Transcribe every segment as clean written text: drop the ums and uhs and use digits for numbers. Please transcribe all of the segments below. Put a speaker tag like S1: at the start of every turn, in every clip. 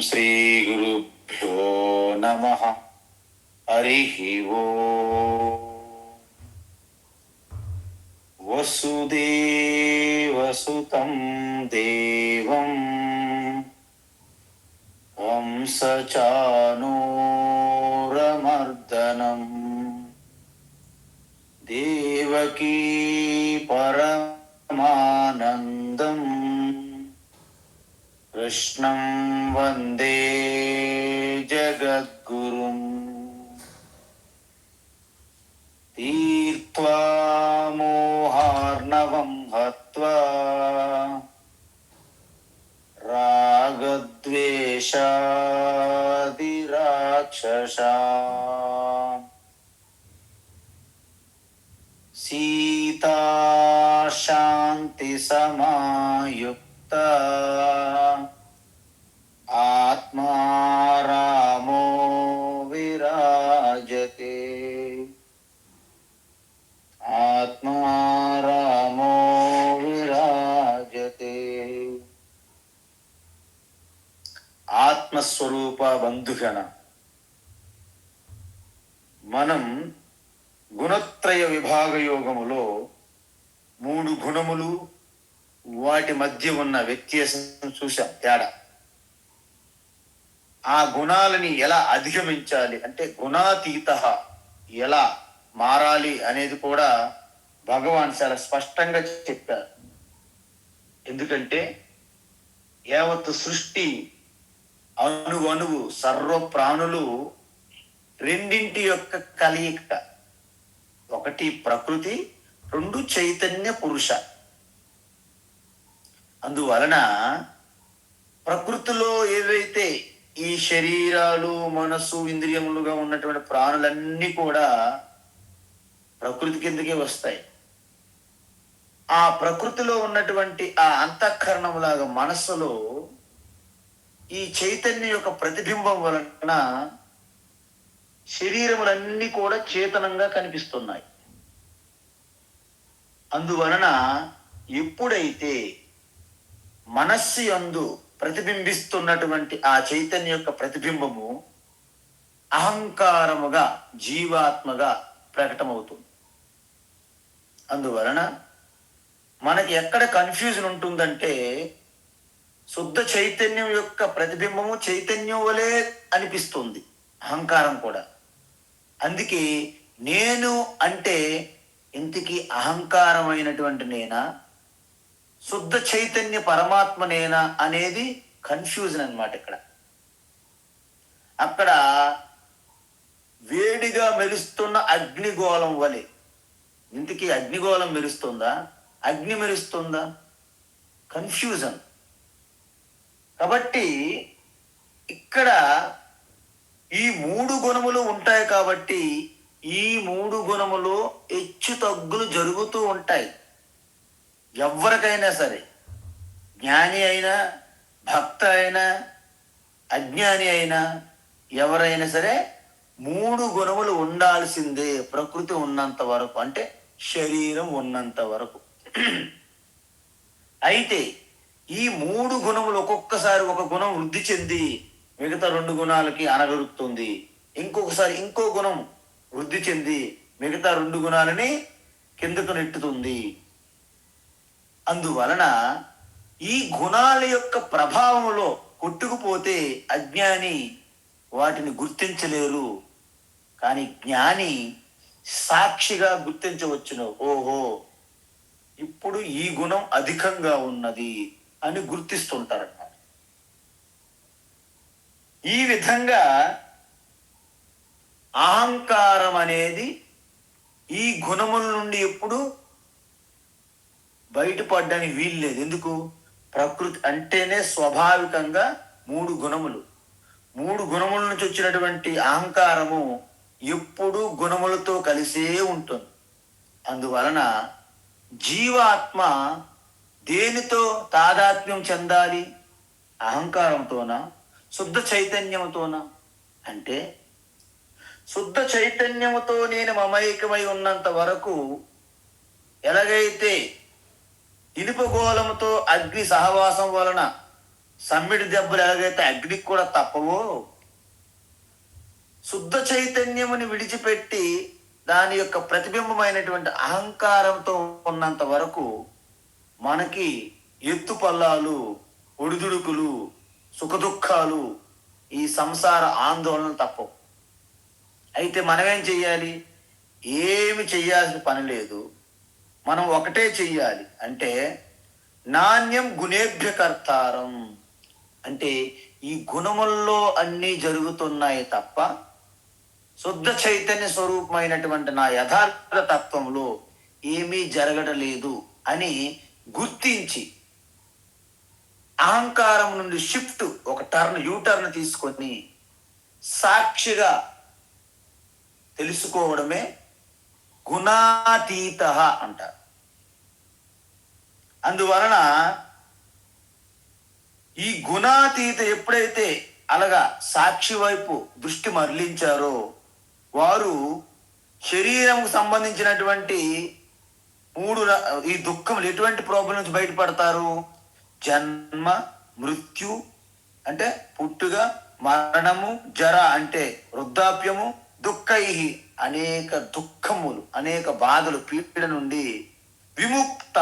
S1: శ్రీ గురుభ్యో నమః. హరిః ఓం. వసుదేవసుతం దేవం కంసచానూరమర్దనం దేవకీ పరమానందం కృష్ణం వందే జగద్గురుం. తీర్త్వా మోహార్ణవం హత్వా రాగద్వేషాదిరాక్షసాం సీతా శాంతి సమాయుక్త ఆత్మా రామో విరాజతే. ఆత్మా రామో విరాజతే. ఆత్మస్వరూప బంధుగణ, మనం గుణత్రయ విభాగ యోగములో 3 గుణములు, వాటి మధ్య ఉన్న వ్యత్యాసం చూసాం. తేడా, ఆ గుణాలని ఎలా అధిగమించాలి అంటే గుణాతీత ఎలా మారాలి అనేది కూడా భగవాన్ చాలా స్పష్టంగా చెప్పారు. ఎందుకంటే యావత్ సృష్టి అణువు సర్వ ప్రాణులు రెండింటి యొక్క కలయిక. ఒకటి ప్రకృతి, 2 చైతన్య పురుష. అందువలన ప్రకృతిలో ఏవైతే ఈ శరీరాలు, మనసు, ఇంద్రియములుగా ఉన్నటువంటి ప్రాణులన్నీ కూడా ప్రకృతి కిందకే వస్తాయి. ఆ ప్రకృతిలో ఉన్నటువంటి ఆ అంతఃకరణములాగా మనస్సులో ఈ చైతన్యం యొక్క ప్రతిబింబం వలన శరీరములన్నీ కూడా చేతనంగా కనిపిస్తున్నాయి. అందువలన ఎప్పుడైతే మనస్సు యందు ప్రతిబింబిస్తున్నటువంటి ఆ చైతన్యం యొక్క ప్రతిబింబము అహంకారముగా, జీవాత్మగా ప్రకటమవుతుంది. అందువలన మనకి ఎక్కడ కన్ఫ్యూజన్ ఉంటుందంటే, శుద్ధ చైతన్యం యొక్క ప్రతిబింబము చైతన్యం వలె అనిపిస్తుంది, అహంకారం కూడా. అందుకే నేను అంటే ఇంతకీ అహంకారమైనటువంటి నేనా, శుద్ధ చైతన్య పరమాత్మ నేనా అనేది కన్ఫ్యూజన్ అన్నమాట. అక్కడ వేడిగా మెరుస్తున్న అగ్నిగోళం వలె, ఇంతకీ అగ్నిగోళం మెరుస్తుందా, అగ్ని మెరుస్తుందా? కన్ఫ్యూజన్. కాబట్టి ఇక్కడ ఈ 3 గుణములు ఉంటాయి. కాబట్టి ఈ 3 గుణములు హెచ్చు తగ్గులు జరుగుతూ ఉంటాయి. ఎవరికైనా సరే, జ్ఞాని అయినా, భక్త అయినా, అజ్ఞాని అయినా, ఎవరైనా సరే 3 గుణములు ఉండాల్సిందే ప్రకృతి ఉన్నంత వరకు, అంటే శరీరం ఉన్నంత వరకు. అయితే ఈ 3 గుణములు ఒక్కొక్కసారి ఒక గుణం వృద్ధి చెంది మిగతా 2 గుణాలకి అనగలుగుతుంది. ఇంకొకసారి ఇంకో గుణం వృద్ధి చెంది మిగతా 2 గుణాలని కిందకు నెట్టుతుంది. అందువలన ఈ గుణాల యొక్క ప్రభావంలో కొట్టుకుపోతే అజ్ఞాని వాటిని గుర్తించలేరు. కానీ జ్ఞాని సాక్షిగా గుర్తించవచ్చును. ఓహో, ఇప్పుడు ఈ గుణం అధికంగా ఉన్నది అని గుర్తిస్తుంటారన్నమాట. ఈ విధంగా అహంకారం అనేది ఈ గుణముల నుండి ఎప్పుడు బయటపడడానికి వీల్లేదు. ఎందుకు? ప్రకృతి అంటేనే స్వాభావికంగా 3 గుణములు. 3 గుణముల నుంచి వచ్చినటువంటి అహంకారము ఎప్పుడు గుణములతో కలిసే ఉంటుంది. అందువలన జీవాత్మ దేనితో తాదాత్మ్యం చెందాలి? అహంకారంతోనా, శుద్ధ చైతన్యంతోనా? అంటే శుద్ధ చైతన్యముతో నేను మమైకమై ఉన్నంత వరకు ఎలాగైతే ఇనుపగోళముతో అగ్ని సహవాసం వలన సమ్మిడి దెబ్బలు ఎలాగైతే అగ్నికి కూడా తప్పవో, శుద్ధ చైతన్యముని విడిచిపెట్టి దాని యొక్క ప్రతిబింబమైనటువంటి అహంకారంతో ఉన్నంత వరకు మనకి ఎత్తు పల్లాలు, ఒడిదుడుకులు, సుఖదుఖాలు, ఈ సంసార ఆందోళనలు తప్పవు. అయితే మనమేం చెయ్యాలి? ఏమి చెయ్యాల్సిన పని లేదు. మనం ఒకటే చెయ్యాలి. అంటే నాణ్యం గుణేభ్య కర్తారం. అంటే ఈ గుణముల్లో అన్నీ జరుగుతున్నాయి తప్ప శుద్ధ చైతన్య స్వరూపమైనటువంటి నా యథార్థ తత్వంలో ఏమీ జరగడలేదు అని గుర్తించి అహంకారం నుండి షిఫ్ట్, ఒక యూటర్న్ తీసుకొని సాక్షిగా తెలుసుకోవడమే గుణాతీత అంటారు. అందువలన ఈ గుణాతీత ఎప్పుడైతే అలాగా సాక్షి వైపు దృష్టి మరలించారో వారు శరీరంకు సంబంధించినటువంటి ఈ దుఃఖములు, ఎటువంటి ప్రాబ్లం నుంచి బయటపడతారు? జన్మ, మృత్యు అంటే పుట్టుక, మరణము, జర అంటే వృద్ధాప్యము, దుఃఖై అనేక దుఃఖములు, అనేక బాధలు, పీడ నుండి విముక్త,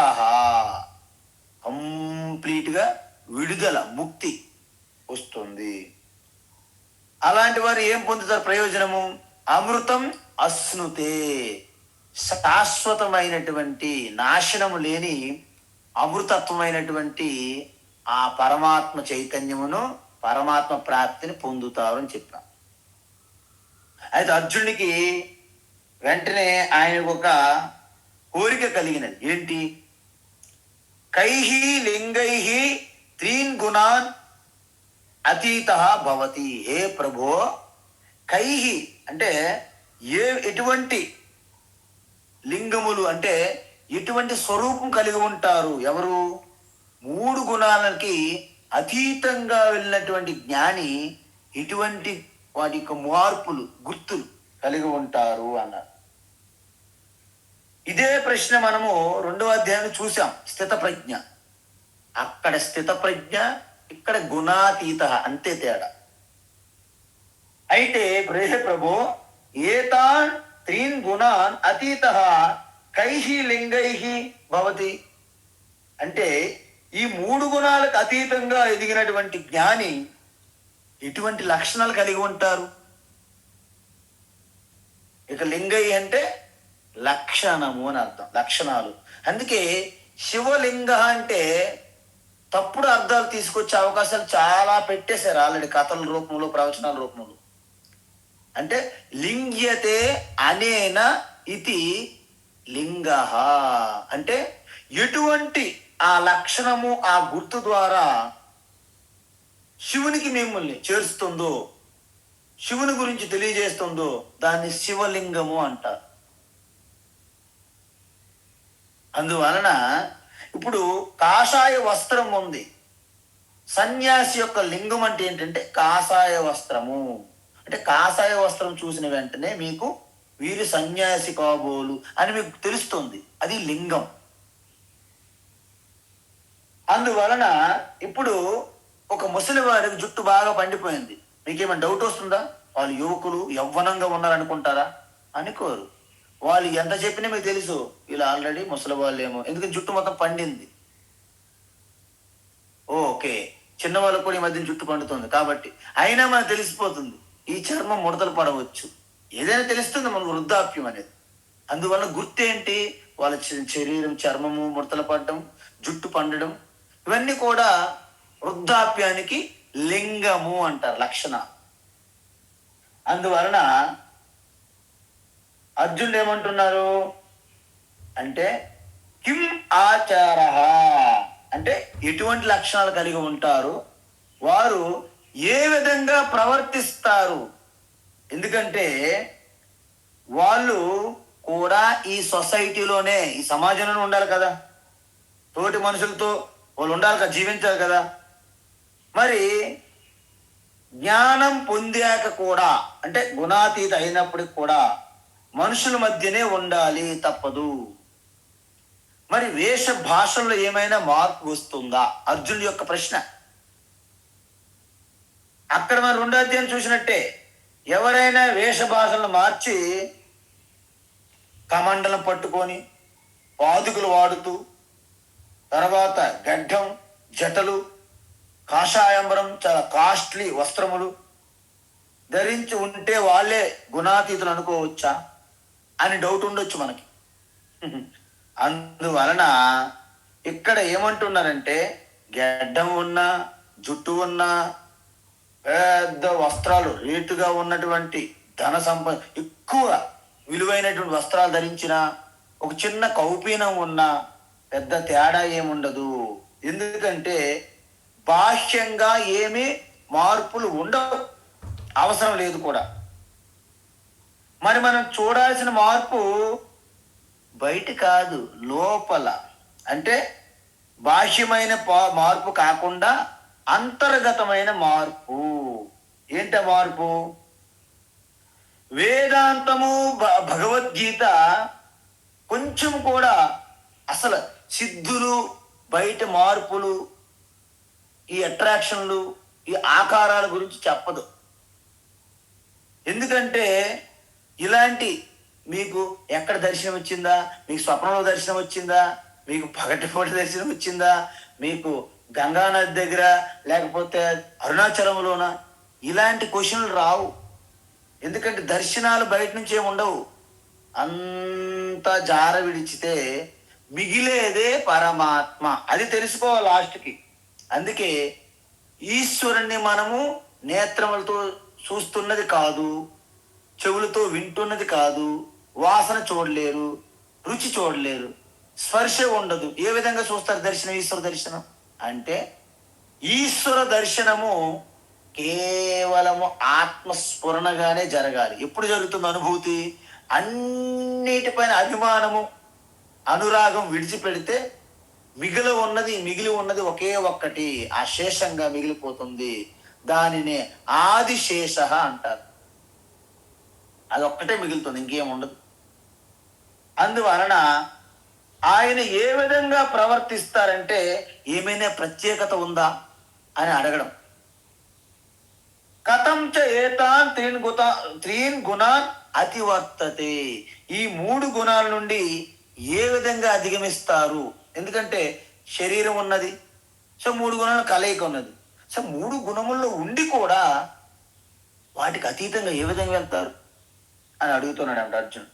S1: కంప్లీట్గా విడుదల, ముక్తి వస్తుంది. అలాంటి వారు ఏం పొందుతారు ప్రయోజనము? అమృతం అశ్నుతే, శాశ్వతమైనటువంటి నాశనము లేని అమృతత్వమైనటువంటి ఆ పరమాత్మ చైతన్యమును, పరమాత్మ ప్రాప్తిని పొందుతారు అని చెప్పాం. అయితే అర్జునుడికి వెంటనే ఆయనకు ఒక కోరిక కలిగినది. ఏంటి? కైహి లింగైహి త్రీన్ గుణాన్ అతీత భవతి. హే ప్రభో, కైహి అంటే ఎటువంటి లింగములు అంటే ఎటువంటి స్వరూపం కలిగి ఉంటారు? ఎవరు? 3 గుణాలకి అతీతంగా వెళ్ళినటువంటి జ్ఞాని ఎటువంటి వాటి యొక్క మార్పులు, గుర్తులు కలిగి ఉంటారు అన్నారు. ఇదే ప్రశ్న మనము 2వ అధ్యాయంలో చూసాం. స్థిత ప్రజ్ఞ, అక్కడ స్థిత ప్రజ్ఞ, ఇక్కడ గుణాతీత, అంతే తేడా. అయితే ప్రభో ఏతాన్ 3 గుణాన్ అతీత కైహి లింగైహి భవతి అంటే ఈ 3 గుణాలకు అతీతంగా ఎదిగినటువంటి జ్ఞాని ఎటువంటి లక్షణాలు కలిగి ఉంటారు? ఇక లింగై అంటే లక్షణము అని అర్థం, లక్షణాలు. అందుకే శివలింగ అంటే తప్పుడు అర్థాలు తీసుకొచ్చే అవకాశాలు చాలా పెట్టేశారు ఆల్రెడీ, కథల రూపంలో, ప్రవచనాల రూపంలో. అంటే లింగ్యతే అనేన ఇది లింగ అంటే ఎటువంటి ఆ లక్షణము, ఆ గుర్తు ద్వారా శివునికి మిమ్మల్ని చేరుస్తుందో, శివుని గురించి తెలియజేస్తుందో దాన్ని శివలింగము అంటారు. అందువలన ఇప్పుడు కాషాయ వస్త్రం ఉంది. సన్యాసి యొక్క లింగం అంటే ఏంటంటే కాషాయ వస్త్రము. అంటే కాషాయ వస్త్రం చూసిన వెంటనే మీకు వీరు సన్యాసి కాబోలు అని మీకు తెలుస్తుంది. అది లింగం. అందువలన ఇప్పుడు ఒక ముసలి వారికి జుట్టు బాగా పండిపోయింది, మీకేమైనా డౌట్ వస్తుందా? వాళ్ళు యువకులు యవ్వనంగా ఉన్నారనుకుంటారా? అనుకోరు. వాళ్ళు ఎంత చెప్పినా మీకు తెలుసు వీళ్ళు ఆల్రెడీ ముసలి వాళ్ళు ఏమో, ఎందుకంటే జుట్టు మొత్తం పండింది. ఓకే, చిన్నవాళ్ళకు కూడా ఈ మధ్య జుట్టు పండుతుంది కాబట్టి అయినా మనకు తెలిసిపోతుంది ఈ చర్మం ముడతలు పడవచ్చు, ఏదైనా తెలుస్తుంది మనకు వృద్ధాప్యం అనేది. అందువల్ల గుర్తేంటి? వాళ్ళ శరీరం, చర్మము ముడతలు పడడం, జుట్టు పండడం, ఇవన్నీ కూడా వృద్ధాప్యానికి లింగము అంటారు, లక్షణ. అందువలన అర్జునుడు ఏమంటున్నారు అంటే కిం ఆచార అంటే ఎటువంటి లక్షణాలు కలిగి ఉంటారు, వారు ఏ విధంగా ప్రవర్తిస్తారు. ఎందుకంటే వాళ్ళు కూడా ఈ సొసైటీలోనే, ఈ సమాజంలోనే ఉండాలి కదా, తోటి మనుషులతో వాళ్ళు ఉండాలి కదా, జీవించాలి కదా. మరి జ్ఞానం పొందాక కూడా అంటే గుణాతీత అయినప్పటికి కూడా మనుషుల మధ్యనే ఉండాలి, తప్పదు. మరి వేష భాషల్లో ఏమైనా మార్పు వస్తుందా? అర్జునుడి యొక్క ప్రశ్న. అక్కడ మనం 2వ అధ్యాయం చూసినట్టే, ఎవరైనా వేషభాషలను మార్చి కమండలం పట్టుకొని పాదుకులు వాడుతూ, తర్వాత గడ్డం, జటలు, కాషాయంబరం, చాలా కాస్ట్లీ వస్త్రములు ధరించి ఉంటే వాళ్ళే గుణాతీతులు అనుకోవచ్చా అని డౌట్ ఉండొచ్చు మనకి. అందువలన ఇక్కడ ఏమంటున్నారంటే, గడ్డం ఉన్నా, జుట్టు ఉన్నా, పెద్ద వస్త్రాలు రేటుగా ఉన్నటువంటి ధన సంపద, ఎక్కువ విలువైనటువంటి వస్త్రాలు ధరించిన, ఒక చిన్న కౌపీనం ఉన్న పెద్ద తేడా ఏముండదు. ఎందుకంటే బాహ్యంగా ఏమీ మార్పులు ఉండవు, అవసరం లేదు కూడా. మరి మనం చూడాల్సిన మార్పు బయట కాదు, లోపల. అంటే బాహ్యమైన మార్పు కాకుండా అంతర్గతమైన మార్పు. ఏంట మార్పు? వేదాంతము, భగవద్గీత కొంచెం కూడా అసలు సిద్ధులు, బయట మార్పులు, ఈ అట్రాక్షన్లు, ఈ ఆకారాల గురించి చెప్పదు. ఎందుకంటే ఇలాంటి మీకు ఎక్కడ దర్శనం వచ్చిందా? మీకు స్వప్నంలో దర్శనం వచ్చిందా? మీకు పగటిపూట దర్శనం వచ్చిందా? మీకు గంగానది దగ్గర, లేకపోతే అరుణాచలంలోన? ఇలాంటి క్వశ్చన్లు రావు. ఎందుకంటే దర్శనాలు బయట నుంచి ఏమి ఉండవు. అంతా జార విడిచితే మిగిలేదే పరమాత్మ. అది తెలుసుకోవాలి లాస్ట్కి. అందుకే ఈశ్వరుణ్ణి మనము నేత్రములతో చూస్తున్నది కాదు, చెవులతో వింటున్నది కాదు, వాసన చూడలేరు, రుచి చూడలేరు, స్పర్శ ఉండదు. ఏ విధంగా చూస్తారు దర్శనం? ఈశ్వర దర్శనం అంటే ఈశ్వర దర్శనము కేవలము ఆత్మస్ఫురణగానే జరగాలి. ఎప్పుడు జరుగుతుంది అనుభూతి? అన్నిటిపైన అభిమానము, అనురాగం విడిచిపెడితే మిగిలి ఉన్నది ఒకే ఒక్కటి, ఆ శేషంగా మిగిలిపోతుంది. దానినే ఆదిశేష అంటారు. అదొక్కటే మిగులుతుంది, ఇంకేం ఉండదు. అందువలన ఆయన ఏ విధంగా ప్రవర్తిస్తారంటే, ఏమైనా ప్రత్యేకత ఉందా అని అడగడం. కథంచ ఏతాన్ త్రీన్ గుణాన్ అతివర్తతే. ఈ 3 గుణాల నుండి ఏ విధంగా అధిగమిస్తారు? ఎందుకంటే శరీరం ఉన్నది, సో 3 గుణాల కలయిక ఉన్నది. సో 3 గుణముల్లో ఉండి కూడా వాటికి అతీతంగా ఏ విధంగా వెళ్తారు అని అడుగుతున్నాడు అంట అర్జునుడు.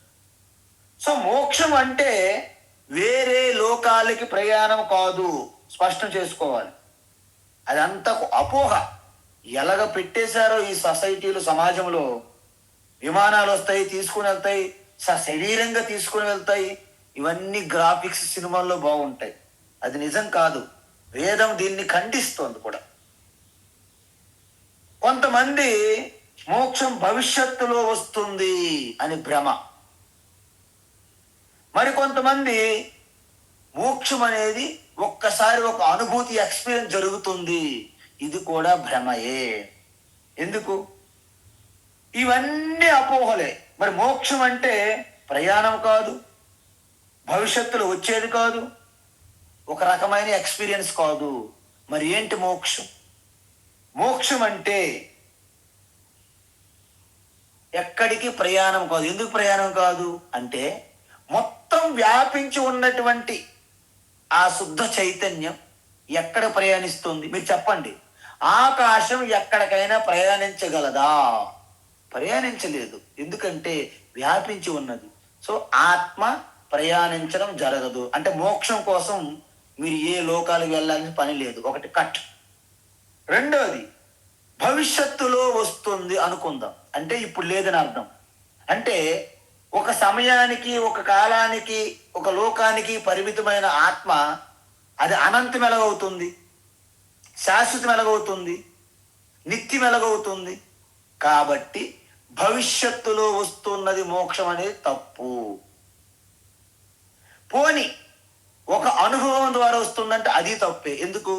S1: సో మోక్షం అంటే వేరే లోకాలకి ప్రయాణం కాదు, స్పష్టం చేసుకోవాలి. అదంతా అపోహ. ఎలాగ పెట్టేశారో ఈ సొసైటీలో, సమాజంలో, విమానాలు వస్తాయి, తీసుకుని వెళ్తాయి, శరీరంగా తీసుకుని వెళ్తాయి. ఇవన్నీ గ్రాఫిక్స్ సినిమాల్లో బాగుంటాయి. అది నిజం కాదు. వేదం దీన్ని ఖండిస్తోంది కూడా. కొంతమంది మోక్షం భవిష్యత్తులో వస్తుంది అని భ్రమ. మరి కొంతమంది మోక్షం అనేది ఒక్కసారి ఒక అనుభూతి, ఎక్స్పీరియన్స్ జరుగుతుంది, ఇది కూడా భ్రమయే. ఎందుకు? ఇవన్నీ అపోహలే. మరి మోక్షం అంటే ప్రయాణం కాదు, భవిష్యత్తులో వచ్చేది కాదు, ఒక రకమైన ఎక్స్పీరియన్స్ కాదు. మరి ఏంటి మోక్షం? మోక్షం అంటే ఎక్కడికి ప్రయాణం కాదు. ఎందుకు ప్రయాణం కాదు అంటే, మొత్తం వ్యాపించి ఉన్నటువంటి ఆ శుద్ధ చైతన్యం ఎక్కడ ప్రయాణిస్తుంది? మీరు చెప్పండి. ఆకాశం ఎక్కడికైనా ప్రయాణించగలదా? ప్రయాణించలేదు. ఎందుకంటే వ్యాపించి ఉన్నది. సో ఆత్మ ప్రయాణించడం జరగదు. అంటే మోక్షం కోసం మీరు ఏ లోకాలకు వెళ్ళాలని పని లేదు. ఒకటి కట్. రెండోది, భవిష్యత్తులో వస్తుంది అనుకుందాం. అంటే ఇప్పుడు లేదని అర్థం. అంటే ఒక సమయానికి, ఒక కాలానికి, ఒక లోకానికి పరిమితమైన ఆత్మ అది అనంతం ఎలాగవుతుంది? శాశ్వతం ఎలాగవుతుంది? నిత్యం ఎలాగవుతుంది? కాబట్టి భవిష్యత్తులో వస్తున్నది మోక్షం అనేది తప్పు. పోని ఒక అనుభవం ద్వారా వస్తుందంటే అది తప్పే. ఎందుకు?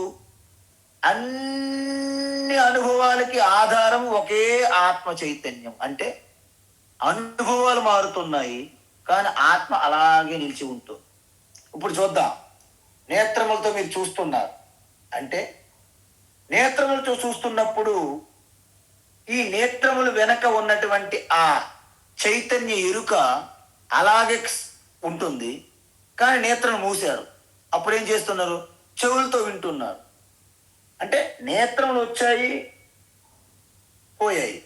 S1: అన్ని అనుభవాలకి ఆధారం ఒకే ఆత్మ చైతన్యం. అంటే అనుభవాలు మారుతున్నాయి, కానీ ఆత్మ అలాగే నిలిచి ఉంటుంది. ఇప్పుడు చూద్దాం. నేత్రములతో మీరు చూస్తున్నారు అంటే, నేత్రములతో చూస్తున్నప్పుడు ఈ నేత్రములు వెనక ఉన్నటువంటి ఆ చైతన్య ఎరుక అలాగే ఉంటుంది, కానీ నేత్రం మూసారు. అప్పుడు ఏం చేస్తున్నారు? చెవులతో వింటున్నారు. అంటే నేత్రములు వచ్చాయి, పోయాయి.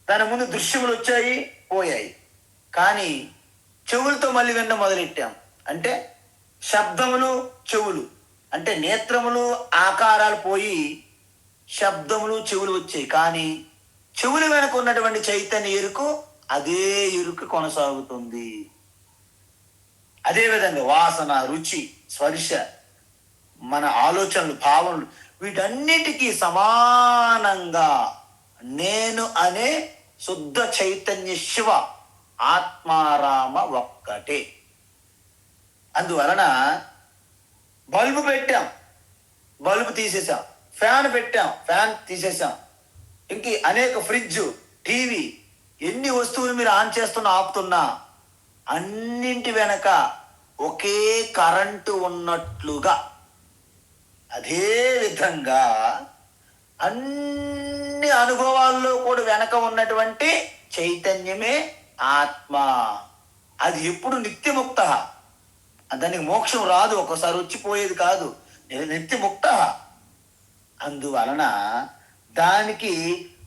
S1: దాని ముందు దృశ్యములు వచ్చాయి, పోయాయి. కానీ చెవులతో మళ్ళీ వినడం మొదలెట్టాం. అంటే శబ్దములు, చెవులు, అంటే నేత్రములు ఆకారాలు పోయి శబ్దములు, చెవులు వచ్చాయి. కానీ చెవులు వెనక ఉన్నటువంటి చైతన్య ఎరుకు అదే ఎరుకు కొనసాగుతుంది. అదేవిధంగా వాసన, రుచి, స్పర్శ, మన ఆలోచనలు, భావనలు, వీటన్నిటికీ సమానంగా నేను అనే శుద్ధ చైతన్య శివ ఆత్మారామ ఒక్కటే. అందువలన బల్బు పెట్టాం, బల్బు తీసేసాం. ఫ్యాన్ పెట్టాం, ఫ్యాన్ తీసేసాం. ఇంక అనేక ఫ్రిడ్జ్, టీవీ, ఎన్ని వస్తువులు మీరు ఆన్ చేస్తున్నా, ఆపుతున్నా, అన్నింటి వెనక ఒకే కరెంటు ఉన్నట్లుగా అదే విధంగా అన్ని అనుభవాల్లో కూడా వెనక ఉన్నటువంటి చైతన్యమే ఆత్మ. అది ఎప్పుడు నిత్యముక్త. దానికి మోక్షం రాదు, ఒకసారి వచ్చిపోయేది కాదు, నిత్యముక్త. అందువలన దానికి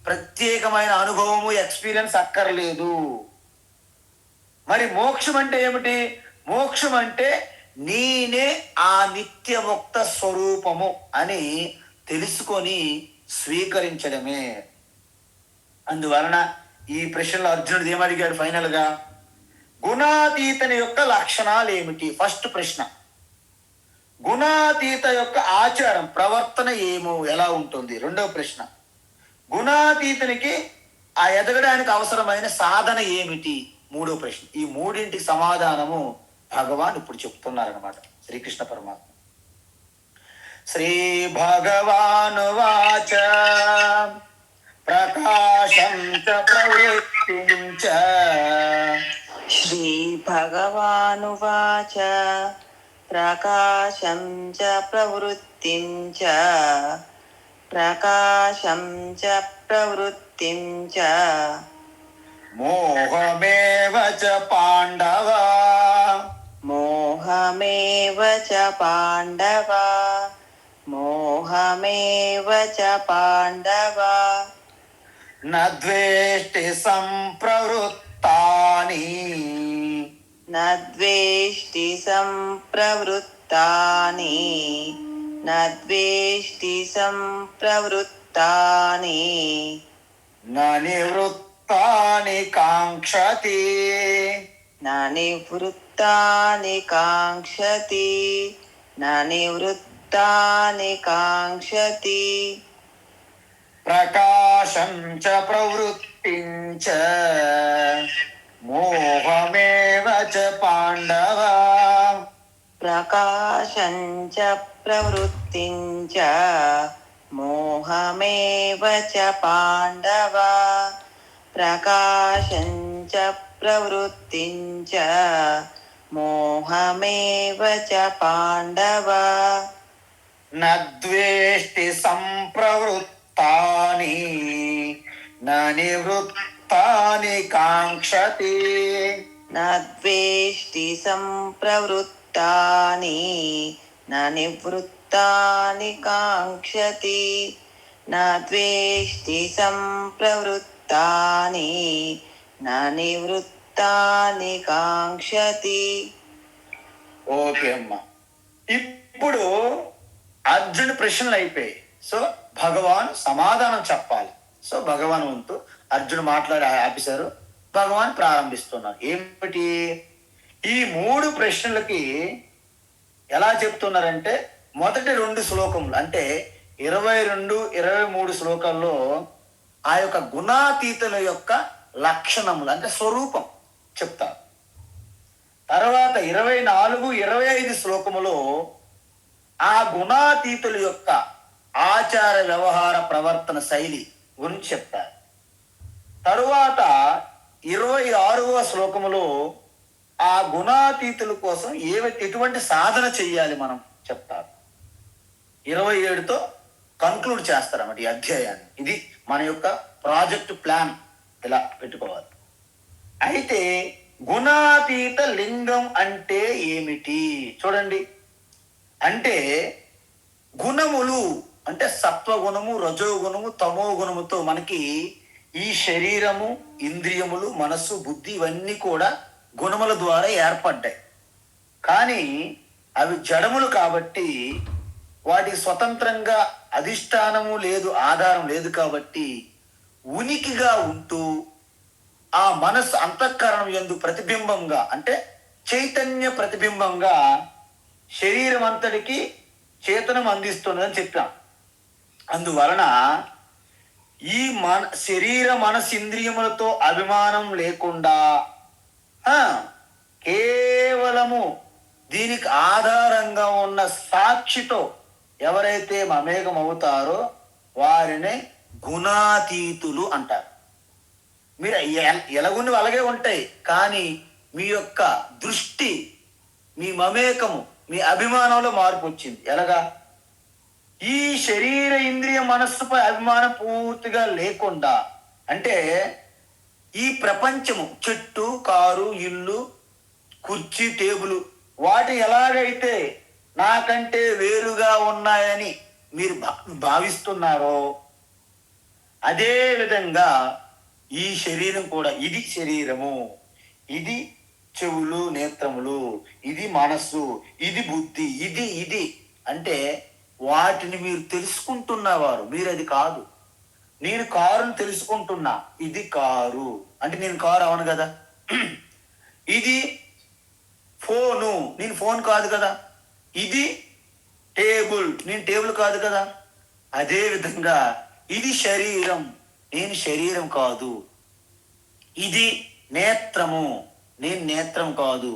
S1: ప్రత్యేకమైన అనుభవము, ఎక్స్పీరియన్స్ అక్కర్లేదు. మరి మోక్షం అంటే ఏమిటి? మోక్షం అంటే నేనే ఆ నిత్యముక్త స్వరూపము అని తెలుసుకొని స్వీకరించడమే. అందువలన ఈ ప్రశ్నలో అర్జునుడు ఏమడిగాడు ఫైనల్ గా? గుణాతీతని యొక్క లక్షణాలు ఏమిటి? ఫస్ట్ ప్రశ్న. గుణాతీత యొక్క ఆచారం, ప్రవర్తన ఎలా ఉంటుంది? రెండవ ప్రశ్న. గుణాతీతనికి ఆ ఎదగడానికి అవసరమైన సాధన ఏమిటి? మూడో ప్రశ్న. ఈ మూడింటి సమాధానము భగవాన్ ఇప్పుడు చెప్తున్నారనమాట, శ్రీకృష్ణ పరమాత్మ. శ్రీ భగవాను వాచ ప్రకాశం చ ప్రవృత్తిం చ.
S2: శ్రీ భగవాను వాచ ప్రకాశం చ ప్రవృత్తిం చ. ప్రకాశం చ ప్రవృత్తిం చ.
S1: మోహమేవ చ పాండవ.
S2: మోహమేవ చ పాండవ. మోహమేవ చ పాండవ.
S1: న ద్వేష్టి సంప్రవృత్తాని.
S2: న ద్వేష్టి సంప్రవృత్తాని. న ద్వేష్టి సంప్రవృత్తాని.
S1: న నివృత్తాని కాంక్షతి.
S2: న నివృత్తాని కాంక్షతి. న నివృత్తాని కాంక్షతి.
S1: ప్రకాశం చ ప్రవృత్తిం చ మోహమేవ చ పాండవ.
S2: ప్రకాశం చ ప్రవృత్తిం చ మోహమేవ చ పాండవ. ప్రకాశం చ ప్రవృత్తిం చ మోహమేవ చ పాండవ.
S1: న ద్వేష్టి సంప్రవృత్తాని. న నివృత్తాని కాంక్షతి.
S2: న ద్వేష్టి సంప్రవృత్తాని. న నివృత్తాని కాంక్షతి. న ద్వేష్టి సంప్రవృత్తాని. న నివృత్తాని కాంక్షతి.
S1: ఓకే అమ్మా, ఇప్పుడు అర్జునుడి ప్రశ్నలు అయిపోయాయి. సో భగవాన్ సమాధానం చెప్పాలి. సో భగవాన్ వంతు అర్జునుడు మాట్లాడి ఆపేశారు, భగవాన్ ప్రారంభిస్తున్నారు. ఏమిటి? ఈ 3 ప్రశ్నలకి ఎలా చెప్తున్నారంటే, మొదటి 2 శ్లోకములు అంటే 22, 23 శ్లోకాల్లో ఆ యొక్క గుణాతీతుల యొక్క లక్షణములు అంటే స్వరూపం చెప్తారు. తర్వాత 24, 25 శ్లోకములో ఆ గుణాతీతుల యొక్క ఆచార వ్యవహార ప్రవర్తన శైలి గురించి చెప్తారు. తరువాత 26వ శ్లోకములో ఆ గుణాతీతుల కోసం ఎటువంటి సాధన చెయ్యాలి మనం చెప్తారు. 27తో కంక్లూడ్ చేస్తారన్నమాట ఈ అధ్యాయాన్ని. ఇది మన యొక్క ప్రాజెక్ట్ ప్లాన్ ఇలా పెట్టుకోవాలి. అయితే గుణాతీత లింగం అంటే ఏమిటి చూడండి. అంటే గుణములు అంటే సత్వగుణము, రజోగుణము, తమో గుణముతో మనకి ఈ శరీరము, ఇంద్రియములు, మనస్సు, బుద్ధి ఇవన్నీ కూడా గుణముల ద్వారా ఏర్పడ్డాయి. కానీ అవి జడములు కాబట్టి వాటికి స్వతంత్రంగా అధిష్టానము లేదు, ఆధారం లేదు కాబట్టి ఉనికిగా ఉంటూ ఆ మనస్సు అంతఃకరణం యందు ప్రతిబింబంగా అంటే చైతన్య ప్రతిబింబంగా శరీరం అంతటికి చేతనం అందిస్తున్నదని చెప్పాం. అందువలన ఈ శరీర మనసు ఇంద్రియములతో అభిమానం లేకుండా కేవలము దీనికి ఆధారంగా ఉన్న సాక్షితో ఎవరైతే మమేకం అవుతారో వారిని గుణాతీతులు అంటారు. మీరు ఎలాగుండి అలాగే ఉంటాయి, కానీ మీ యొక్క దృష్టి, మీ మమేకము, మీ అభిమానంలో మార్పు వచ్చింది. ఎలాగా? ఈ శరీర ఇంద్రియ మనస్సుపై అభిమానం పూర్తిగా లేకుండా, అంటే ఈ ప్రపంచము చెట్టు, కారు, ఇల్లు, కుర్చీ, టేబుల్ వాటి ఎలాగైతే నాకంటే వేరుగా ఉన్నాయని మీరు భావిస్తున్నారో అదే విధంగా ఈ శరీరం కూడా, ఇది శరీరము, ఇది చెవులు, నేత్రములు, ఇది మనస్సు, ఇది బుద్ధి, ఇది అంటే వాటిని మీరు తెలుసుకుంటున్నవారు. మీరు అది కాదు. నేను కారుని తెలుసుకుంటున్నా, ఇది కారు అంటే నేను కారు అవను కదా. ఇది ఫోను, నేను ఫోన్ కాదు కదా. ఇది టేబుల్, నేను టేబుల్ కాదు కదా. అదే విధంగా ఇది శరీరం, నేను శరీరం కాదు. ఇది నేత్రము, నేను నేత్రం కాదు.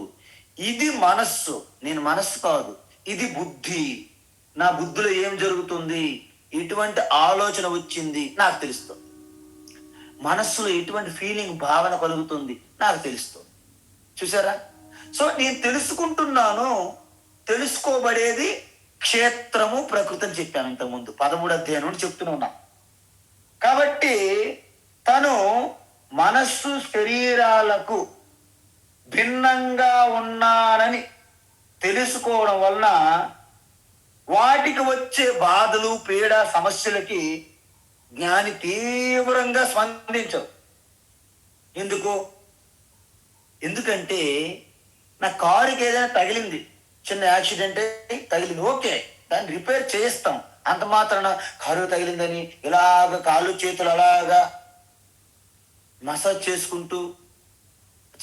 S1: ఇది మనస్సు, నేను మనస్సు కాదు. ఇది బుద్ధి, నా బుద్ధిలో ఏం జరుగుతుంది, ఎటువంటి ఆలోచన వచ్చింది నాకు తెలుస్తుంది. మనస్సులో ఎటువంటి ఫీలింగ్, భావన కలుగుతుంది నాకు తెలుస్తుంది. చూసారా? సో నేను తెలుసుకుంటున్నాను. తెలుసుకోబడేది క్షేత్రము, ప్రకృతి అని చెప్పాను ఇంతకుముందు 13వ అధ్యాయం నుండి చెప్తూనే ఉన్నా. కాబట్టి తను మనస్సు శరీరాలకు భిన్నంగా ఉన్నానని తెలుసుకోవడం వలన వాటికి వచ్చే బాధలు, పీడ, సమస్యలకి జ్ఞాని తీవ్రంగా స్పందించవు. ఎందుకంటే నా కారుకి ఏదైనా తగిలింది, చిన్న యాక్సిడెంట్ తగిలింది, ఓకే, దాన్ని రిపేర్ చేయిస్తాం. అంత మాత్రాన కారు తగిలిందని ఇలాగ కాళ్ళు చేతులు అలాగా మసాజ్ చేసుకుంటూ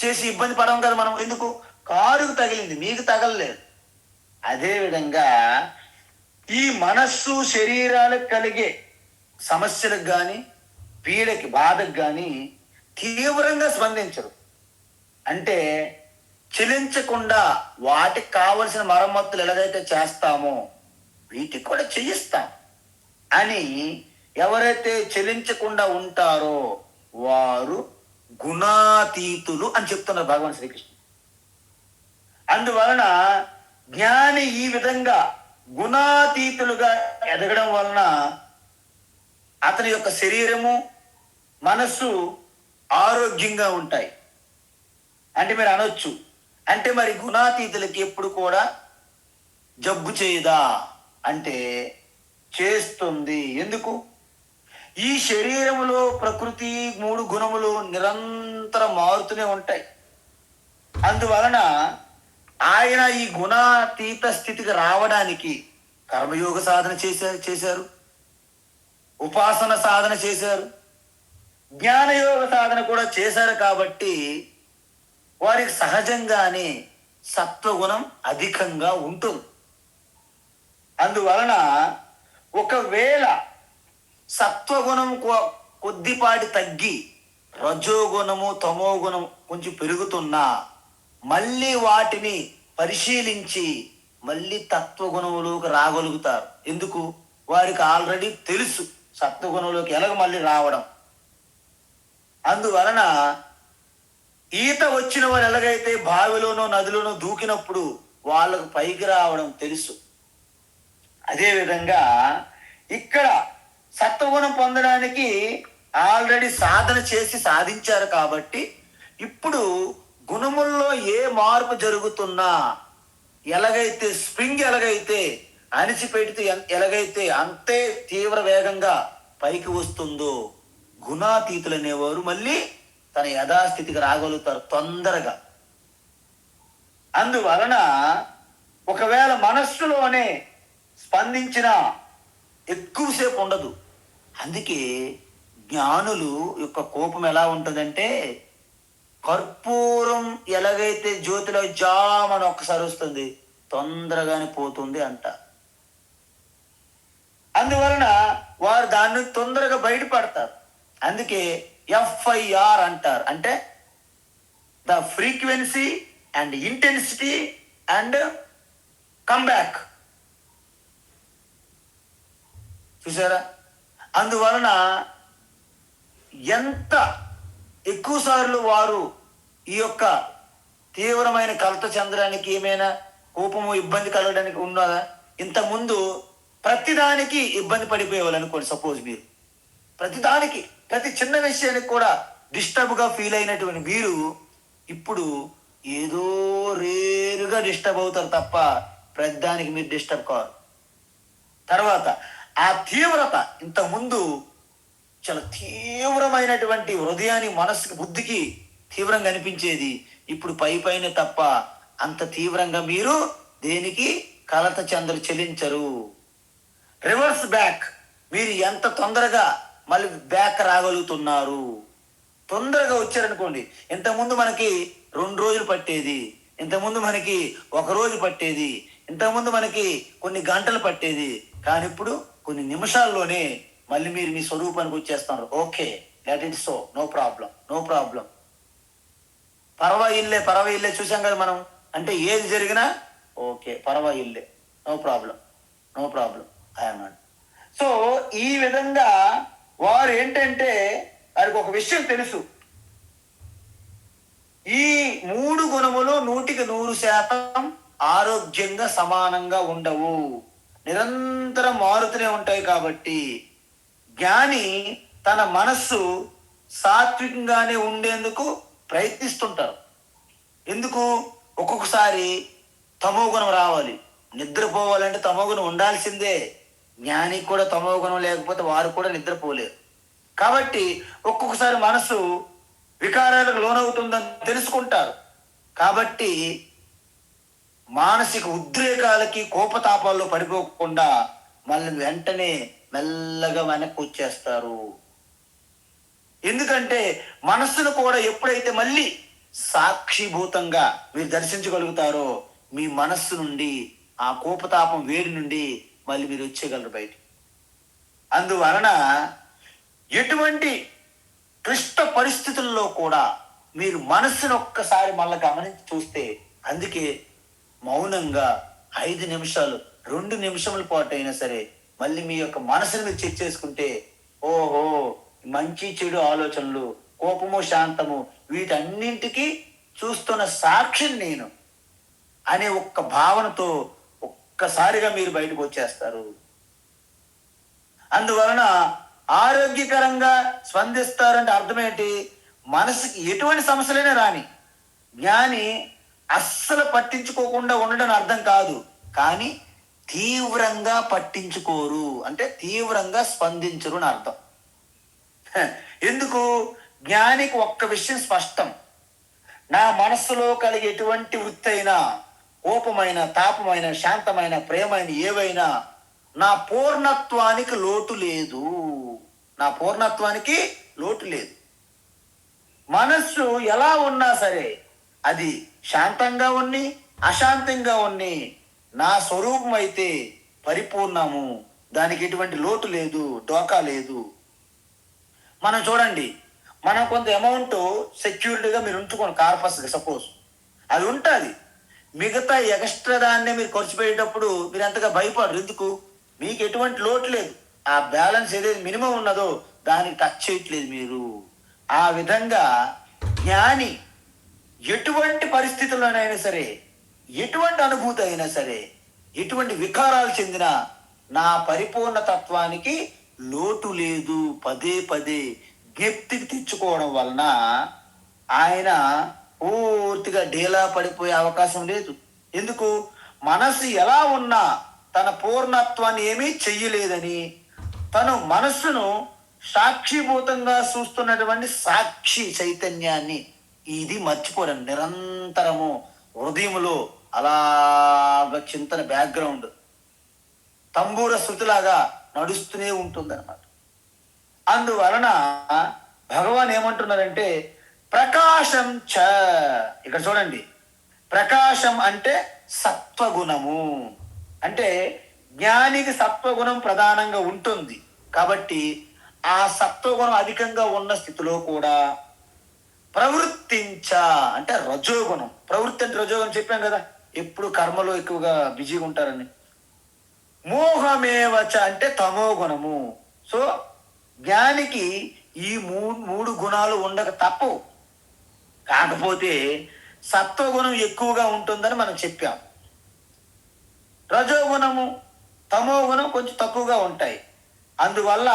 S1: చేసి ఇబ్బంది పడడం కదా మనం. ఎందుకు? కారుకు తగిలింది, మీకు తగలలేదు. అదేవిధంగా ఈ మనస్సు శరీరాలకు కలిగే సమస్యలకు కానీ, పీడకి, బాధకు కానీ తీవ్రంగా స్పందించరు. అంటే చెలించకుండా వాటికి కావలసిన మరమ్మతులు ఎలాగైతే చేస్తామో వీటికి కూడా చేయిస్తాం అని ఎవరైతే చెలించకుండా ఉంటారో వారు గుణాతీతులు అని చెప్తున్నారు భగవాన్ శ్రీకృష్ణ. అందువలన జ్ఞాని ఈ విధంగా గుణాతీతులుగా ఎదగడం వలన అతని యొక్క శరీరము, మనస్సు ఆరోగ్యంగా ఉంటాయి. అంటే మీరు అనొచ్చు, అంటే మరి గుణాతీతులకి ఎప్పుడు కూడా జబ్బు చేయదా అంటే చేస్తుంది. ఎందుకు? ఈ శరీరములో ప్రకృతి 3 గుణములు నిరంతరం మారుతూనే ఉంటాయి. అందువలన ఆయన ఈ గుణాతీత స్థితికి రావడానికి కర్మయోగ సాధన చేశారు, ఉపాసన సాధన చేశారు, జ్ఞానయోగ సాధన కూడా చేశారు. కాబట్టి వారికి సహజంగానే సత్వగుణం అధికంగా ఉంటుంది. అందువలన ఒకవేళ సత్వగుణం కొద్దిపాటి తగ్గి రజోగుణము, తమో గుణం కొంచెం పెరుగుతున్నా మళ్ళీ వాటిని పరిశీలించి మళ్ళీ తత్వగుణంలోకి రాగలుగుతారు. ఎందుకు? వారికి ఆల్రెడీ తెలుసు సత్వగుణంలోకి ఎలాగ మళ్ళీ రావడం. అందువలన ఈత వచ్చిన వారు ఎలాగైతే బావిలోనో నదిలోనో దూకినప్పుడు వాళ్ళకు పైకి రావడం తెలుసు, అదేవిధంగా ఇక్కడ సత్వగుణం పొందడానికి ఆల్రెడీ సాధన చేసి సాధించారు కాబట్టి ఇప్పుడు గుణముల్లో ఏ మార్పు జరుగుతున్నా, ఎలాగైతే స్ప్రింగ్ ఎలాగైతే అణిచిపెడితే ఎలాగైతే అంతే తీవ్ర వేగంగా పైకి వస్తుందో, గుణాతీతులు అనేవారు మళ్ళీ తన యథాస్థితికి రాగలుగుతారు తొందరగా. అందువలన ఒకవేళ మనస్సులోనే స్పందించిన ఎక్కువసేపు ఉండదు. అందుకే జ్ఞానులు యొక్క కోపం ఎలా ఉంటుందంటే, కర్పూరం ఎలాగైతే జ్యోతిలో జామని ఒక్కసారి వస్తుంది, తొందరగానే పోతుంది అంట. అందువలన వారు దాన్ని తొందరగా బయటపడతారు. అందుకే FIR అంటారు, అంటే the frequency and intensity and comeback. చూసారా? అందువలన ఎంత ఎక్కువ సార్లు వారు ఈ యొక్క తీవ్రమైన కలత చెందడానికి, ఏమైనా కోపము ఇబ్బంది కలగడానికి ఉన్నదా? ఇంతకుముందు ప్రతిదానికి ఇబ్బంది పడిపోయేవాళ్ళు అనుకోండి. సపోజ్ మీరు ప్రతిదానికి, ప్రతి చిన్న విషయానికి కూడా డిస్టర్బ్గా ఫీల్ అయినటువంటి మీరు ఇప్పుడు ఏదో రేరుగా డిస్టర్బ్ అవుతారు తప్ప ప్రతిదానికి మీరు డిస్టర్బ్ కారు. తర్వాత ఆ తీవ్రత, ఇంతకుముందు చాలా తీవ్రమైనటువంటి హృదయాన్ని, మనసుకి, బుద్ధికి తీవ్రంగా అనిపించేది, ఇప్పుడు పైన తప్ప అంత తీవ్రంగా మీరు దేనికి కలత చెందరు, చెల్లించరు. రివర్స్ బ్యాక్, మీరు ఎంత తొందరగా మళ్ళీ బ్యాక్ రాగలుగుతున్నారు. తొందరగా వచ్చారనుకోండి, ఇంతకుముందు మనకి 2 రోజులు పట్టేది, ఇంతకుముందు మనకి 1 రోజు పట్టేది, ఇంతకుముందు మనకి కొన్ని గంటలు పట్టేది, కానీ ఇప్పుడు కొన్ని నిమిషాల్లోనే మళ్ళీ మీరు మీ స్వరూపానికి వచ్చేస్తున్నారు. Okay, let it so, no problem, no problem. పర్వాయిల్లే చూసాం కదా మనం. అంటే ఏది జరిగినా ఓకే, పర్వాయిల్లే, no problem, no problem, I'm not. So ఈ విధంగా వారు ఏంటంటే, వారికి ఒక విషయం తెలుసు, ఈ 3 గుణములు 100% ఆరోగ్యంగా సమానంగా ఉండవు, నిరంతరం మారుతూనే ఉంటాయి. కాబట్టి జ్ఞాని తన మనస్సు సాత్వికంగానే ఉండేందుకు ప్రయత్నిస్తుంటారు. ఎందుకు? ఒక్కొక్కసారి తమో గుణం రావాలి, నిద్రపోవాలంటే తమో గుణం ఉండాల్సిందే. జ్ఞానికి కూడా తమో గుణం లేకపోతే వారు కూడా నిద్రపోలేరు. కాబట్టి ఒక్కొక్కసారి మనసు వికారాలకు లోనవుతుందని తెలుసుకుంటారు. కాబట్టి మానసిక ఉద్రేకాలకి, కోపతాపాల్లో పడిపోకుండా మళ్ళీ వెంటనే మెల్లగా వెనక్కి వచ్చేస్తారు. ఎందుకంటే మనస్సును కూడా ఎప్పుడైతే మళ్ళీ సాక్షిభూతంగా మీరు దర్శించగలుగుతారో, మీ మనస్సు నుండి ఆ కోపతాపం వేడి నుండి మళ్ళీ మీరు వచ్చేయగలరు బయట. అందువలన ఎటువంటి క్లిష్ట పరిస్థితుల్లో కూడా మీరు మనస్సును ఒక్కసారి మళ్ళీ గమనించి చూస్తే, అందుకే మౌనంగా 5 నిమిషాలు 2 నిమిషముల పాటు అయినా సరే మళ్ళీ మీ యొక్క మనసును మీరు చెక్ చేసుకుంటే, ఓహో, మంచి చెడు ఆలోచనలు, కోపము శాంతము, వీటన్నింటికి చూస్తున్న సాక్షిని నేను అనే ఒక్క భావనతో ఒక్కసారిగా మీరు బయటకు వచ్చేస్తారు. అందువలన ఆరోగ్యకరంగా స్పందిస్తారంటే అర్థం ఏంటి? మనసుకి ఎటువంటి సమస్యలైనా రాని, జ్ఞాని అస్సలు పట్టించుకోకుండా ఉండడం అర్థం కాదు, కానీ తీవ్రంగా పట్టించుకోరు, అంటే తీవ్రంగా స్పందించరు అని అర్థం. ఎందుకు? జ్ఞానికి ఒక్క విషయం స్పష్టం, నా మనస్సులో కలిగే ఎటువంటి వృత్తి అయినా, కోపమైన, తాపమైన, శాంతమైన, ప్రేమైన ఏవైనా నా పూర్ణత్వానికి లోటు లేదు, నా పూర్ణత్వానికి లోటు లేదు. మనస్సు ఎలా ఉన్నా సరే, అది శాంతంగా ఉన్ని అశాంతంగా ఉన్ని నా స్వరూపం అయితే పరిపూర్ణము, దానికి ఎటువంటి లోటు లేదు, డోకా లేదు. మనం చూడండి, మనం కొంత అమౌంట్ సెక్యూరిటీగా మీరు ఉంచుకోండి, కార్పస్గా సపోజ్ అది ఉంటుంది, మిగతా ఎక్స్ట్రా దాన్ని మీరు ఖర్చు పెట్టేటప్పుడు మీరు ఎంతగా భయపడరు. ఎందుకు? మీకు ఎటువంటి లోటు లేదు, ఆ బ్యాలెన్స్ ఏదైతే మినిమం ఉన్నదో దానికి టచ్ చేయట్లేదు మీరు. ఆ విధంగా జ్ఞాని ఎటువంటి పరిస్థితుల్లోనైనా సరే, ఎటువంటి అనుభూతి అయినా సరే, ఎటువంటి వికారాలు చెందినా నా పరిపూర్ణ తత్వానికి లోటు లేదు. పదే పదే జ్ఞప్తికి తెచ్చుకోవడం వలన ఆయన పూర్తిగా డీలా పడిపోయే అవకాశం లేదు. ఎందుకు? మనసు ఎలా ఉన్నా తన పూర్ణత్వాన్ని ఏమీ చెయ్యలేదని, తను మనస్సును సాక్షిభూతంగా చూస్తున్నటువంటి సాక్షి చైతన్యాన్ని ఇది మర్చిపోవడం. నిరంతరము హృదయములో అలాగ చింతన బ్యాక్గ్రౌండ్ తంబూర శృతిలాగా నడుస్తూనే ఉంటుంది అన్నమాట. అందువలన భగవాన్ ఏమంటున్నారంటే ప్రకాశం చ, ఇక్కడ చూడండి, ప్రకాశం అంటే సత్వగుణము. అంటే జ్ఞానికి సత్వగుణం ప్రధానంగా ఉంటుంది కాబట్టి ఆ సత్వగుణం అధికంగా ఉన్న స్థితిలో కూడా ప్రవృత్తించ అంటే రజోగుణం. ప్రవృత్తి అంటే రజోగుణం చెప్పాం కదా, ఎప్పుడు కర్మలో ఎక్కువగా బిజీగా ఉంటారని. మోహమేవచ అంటే తమో గుణము. సో జ్ఞానికి ఈ మూడు గుణాలు ఉండక తప్పవు. కాకపోతే సత్వగుణం ఎక్కువగా ఉంటుందని మనం చెప్పాం. రజోగుణము తమో గుణం కొంచెం తక్కువగా ఉంటాయి. అందువల్ల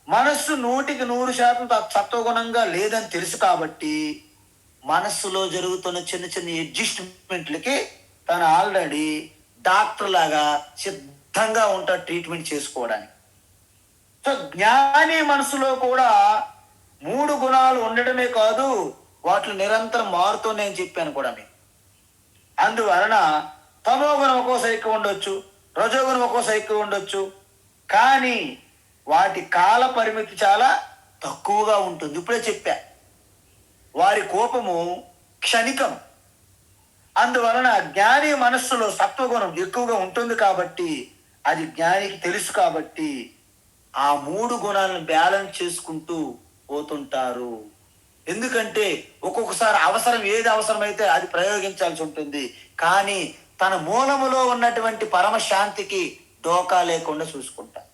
S1: మనస్సు 100% సత్వగుణంగా లేదని తెలుసు కాబట్టి మనస్సులో జరుగుతున్న చిన్న చిన్న అడ్జస్ట్మెంట్లకి తను ఆల్రెడీ డాక్టర్ లాగా సిద్ధంగా ఉంటాడు ట్రీట్మెంట్ చేసుకోవడానికి. సో జ్ఞాని మనసులో కూడా 3 గుణాలు ఉండడమే కాదు, వాటిని నిరంతరం మారుతూనే అని చెప్పాను కూడా మీకు. అందువలన తమో గుణం ఒక్కోసారి ఎక్కువ ఉండొచ్చు, రజోగుణం ఒక్కోసారి ఎక్కువ ఉండొచ్చు, కానీ వాటి కాల పరిమితి చాలా తక్కువగా ఉంటుంది. ఇప్పుడే చెప్పా, వారి కోపము క్షణికం. అందువలన జ్ఞాని మనస్సులో సత్వగుణం ఎక్కువగా ఉంటుంది కాబట్టి, అది జ్ఞానికి తెలుసు కాబట్టి ఆ 3 గుణాలను బ్యాలెన్స్ చేసుకుంటూ పోతుంటారు. ఎందుకంటే ఒక్కొక్కసారి అవసరం ఏది అవసరమైతే అది ప్రయోగించాల్సి ఉంటుంది, కానీ తన మూలములో ఉన్నటువంటి పరమశాంతికి డోకా లేకుండా చూసుకుంటారు.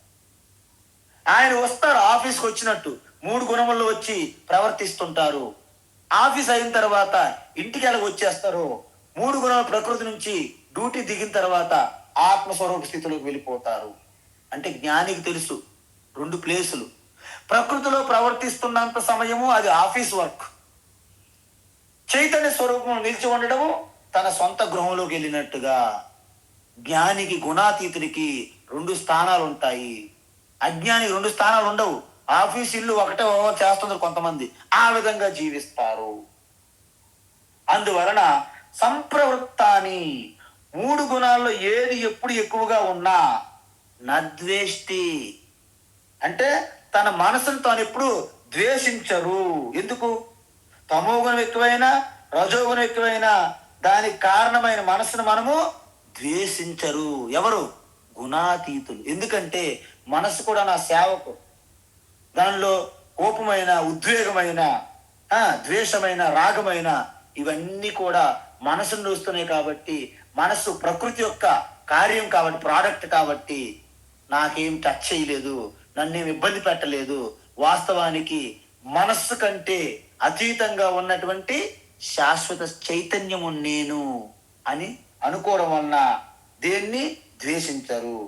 S1: ఆయన వస్తారు ఆఫీస్కి వచ్చినట్టు 3 గుణముల్లో వచ్చి ప్రవర్తిస్తుంటారు. ఆఫీస్ అయిన తర్వాత ఇంటికి ఎలా వచ్చేస్తారు, 3 గుణాల ప్రకృతి నుంచి డ్యూటీ దిగిన తర్వాత ఆత్మస్వరూప స్థితిలోకి వెళ్ళిపోతారు. అంటే జ్ఞానికి తెలుసు 2 ప్లేసులు. ప్రకృతిలో ప్రవర్తిస్తున్నంత సమయము అది ఆఫీస్ వర్క్, చైతన్య స్వరూపం నిలిచి ఉండడము తన సొంత గృహంలోకి వెళ్ళినట్టుగా. జ్ఞానికి గుణాతీతుడికి 2 స్థానాలు ఉంటాయి, అజ్ఞానికి 2 స్థానాలు ఉండవు. ఆఫీస్ ఇల్లు ఒకటే చేస్తున్నారు కొంతమంది, ఆ విధంగా జీవిస్తారు. అందువలన సంప్రవృత్తాన్ని 3 గుణాల్లో ఏది ఎప్పుడు ఎక్కువగా ఉన్నా నద్వేష్టి అంటే తన మనసును తాను ఎప్పుడు ద్వేషించరు. ఎందుకు? తమోగుణం ఎక్కువైనా రజోగుణం ఎక్కువైనా దానికి కారణమైన మనసును మనము ద్వేషించరు. ఎవరు? గుణాతీతులు. ఎందుకంటే మనసు కూడా నా సేవకు. దానిలో కోపమైన, ఉద్వేగమైన, ద్వేషమైన, రాగమైన ఇవన్నీ కూడా మనసును చూస్తున్నాయి కాబట్టి, మనసు ప్రకృతి యొక్క కార్యం కాబట్టి, ప్రోడక్ట్ కాబట్టి నాకేం టచ్ చేయలేదు, నన్నేం ఇబ్బంది పెట్టలేదు. వాస్తవానికి మనస్సు కంటే అతీతంగా ఉన్నటువంటి శాశ్వత చైతన్యము నేను అని అనుకోవడం వలన దేన్ని ద్వేషించరు.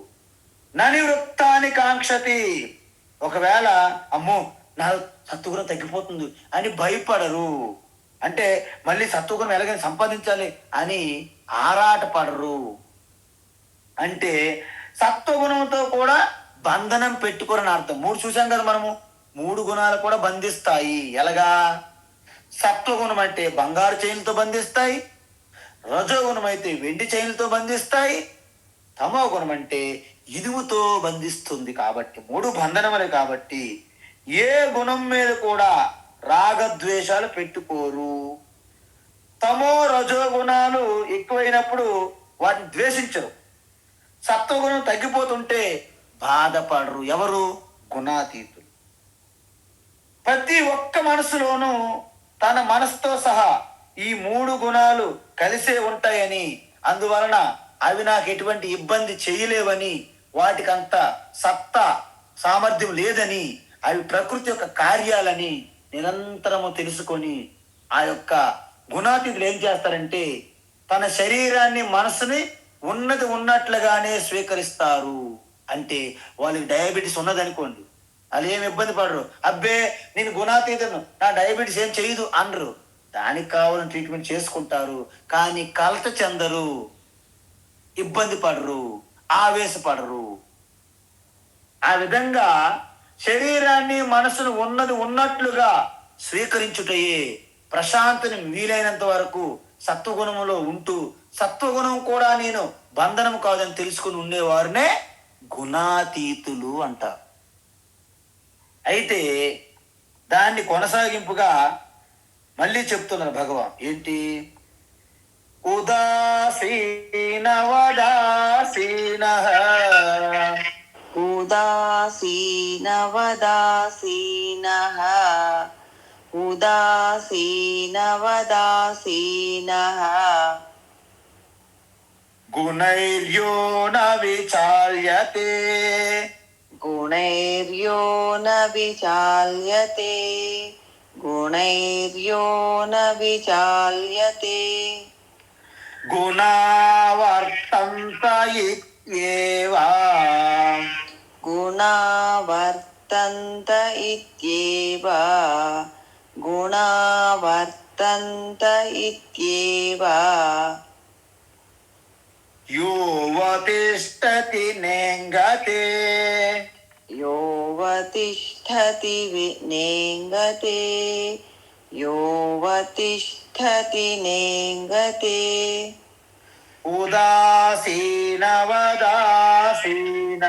S1: ననివృత్తాన్ని కాంక్షతి, ఒకవేళ అమ్మో నా సత్వగుణం తగ్గిపోతుంది అని భయపడరు. అంటే మళ్ళీ సత్వగుణం ఎలాగైనా సంపాదించాలి అని ఆరాటపడరు. అంటే సత్వగుణంతో కూడా బంధనం పెట్టుకోరని అర్థం. 3 చూసాం కదా మనము, 3 గుణాలు కూడా బంధిస్తాయి. ఎలాగా? సత్వగుణం అంటే బంగారు చైన్లతో బంధిస్తాయి, రజోగుణం అయితే వెండి చైన్లతో బంధిస్తాయి, తమో గుణం అంటే ఇనుముతో బంధిస్తుంది. కాబట్టి 3 బంధనములే. కాబట్టి ఏ గుణం మీద కూడా రాగద్వేషాలు పెట్టుకోరు. తమో రజోగుణాలు ఎక్కువైనప్పుడు వాటిని ద్వేషించరు. సత్వగుణం తగ్గిపోతుంటే బాధపడరు. ఎవరు? గుణాతీతులు. ప్రతి ఒక్క మనసులోనూ తన మనసుతో సహా ఈ 3 గుణాలు కలిసే ఉంటాయని, అందువలన అవి నాకు ఎటువంటి ఇబ్బంది చేయలేవని, వాటికంత సత్తా సామర్థ్యం లేదని, అవి ప్రకృతి యొక్క కార్యాలని నిరంతరము తెలుసుకొని ఆ యొక్క గుణాతీతులు ఏం చేస్తారంటే తన శరీరాన్ని, మనసుని ఉన్నది ఉన్నట్లుగానే స్వీకరిస్తారు. అంటే వాళ్ళకి డయాబెటీస్ ఉన్నదనుకోండి, వాళ్ళు ఏమి ఇబ్బంది పడరు. అబ్బే నేను గుణాతీతను, నా డయాబెటీస్ ఏం చేయదు అనరు. దానికి కావాలని ట్రీట్మెంట్ చేసుకుంటారు, కానీ కలత చెందరు, ఇబ్బంది పడరు, ఆవేశపడరు. ఆ విధంగా శరీరాన్ని మనసును ఉన్నది ఉన్నట్లుగా స్వీకరించుటయే ప్రశాంతిని వీలైనంత వరకు సత్వగుణములో ఉంటూ, సత్వగుణం కూడా నేను బంధనం కాదని తెలుసుకుని ఉండేవారినే గుణాతీతులు అంటారు. అయితే దాన్ని కొనసాగింపుగా మళ్ళీ చెప్తున్నారు భగవాన్. ఏంటి? ఉదాసీన వదాసీన
S2: ఉదాసీనవదాసీనః ఉదాసీనవదాసీనః
S1: గుణైర్యో న విచాల్యతే
S2: గుణైర్యో న విచాల్యతే గుణైర్యో న విచాల్యతే
S1: గుణావర్తంత ఇత్యేవ
S2: గుణావర్తంత ఇత్యేవ గుణావర్తంత ఇత్యేవ
S1: యోవతిష్టతి నేంగతే
S2: యోవతిష్ఠతి నేంగతే యోవతిష్ఠతి నేంగతే
S1: ఉదాసీన వదాసీన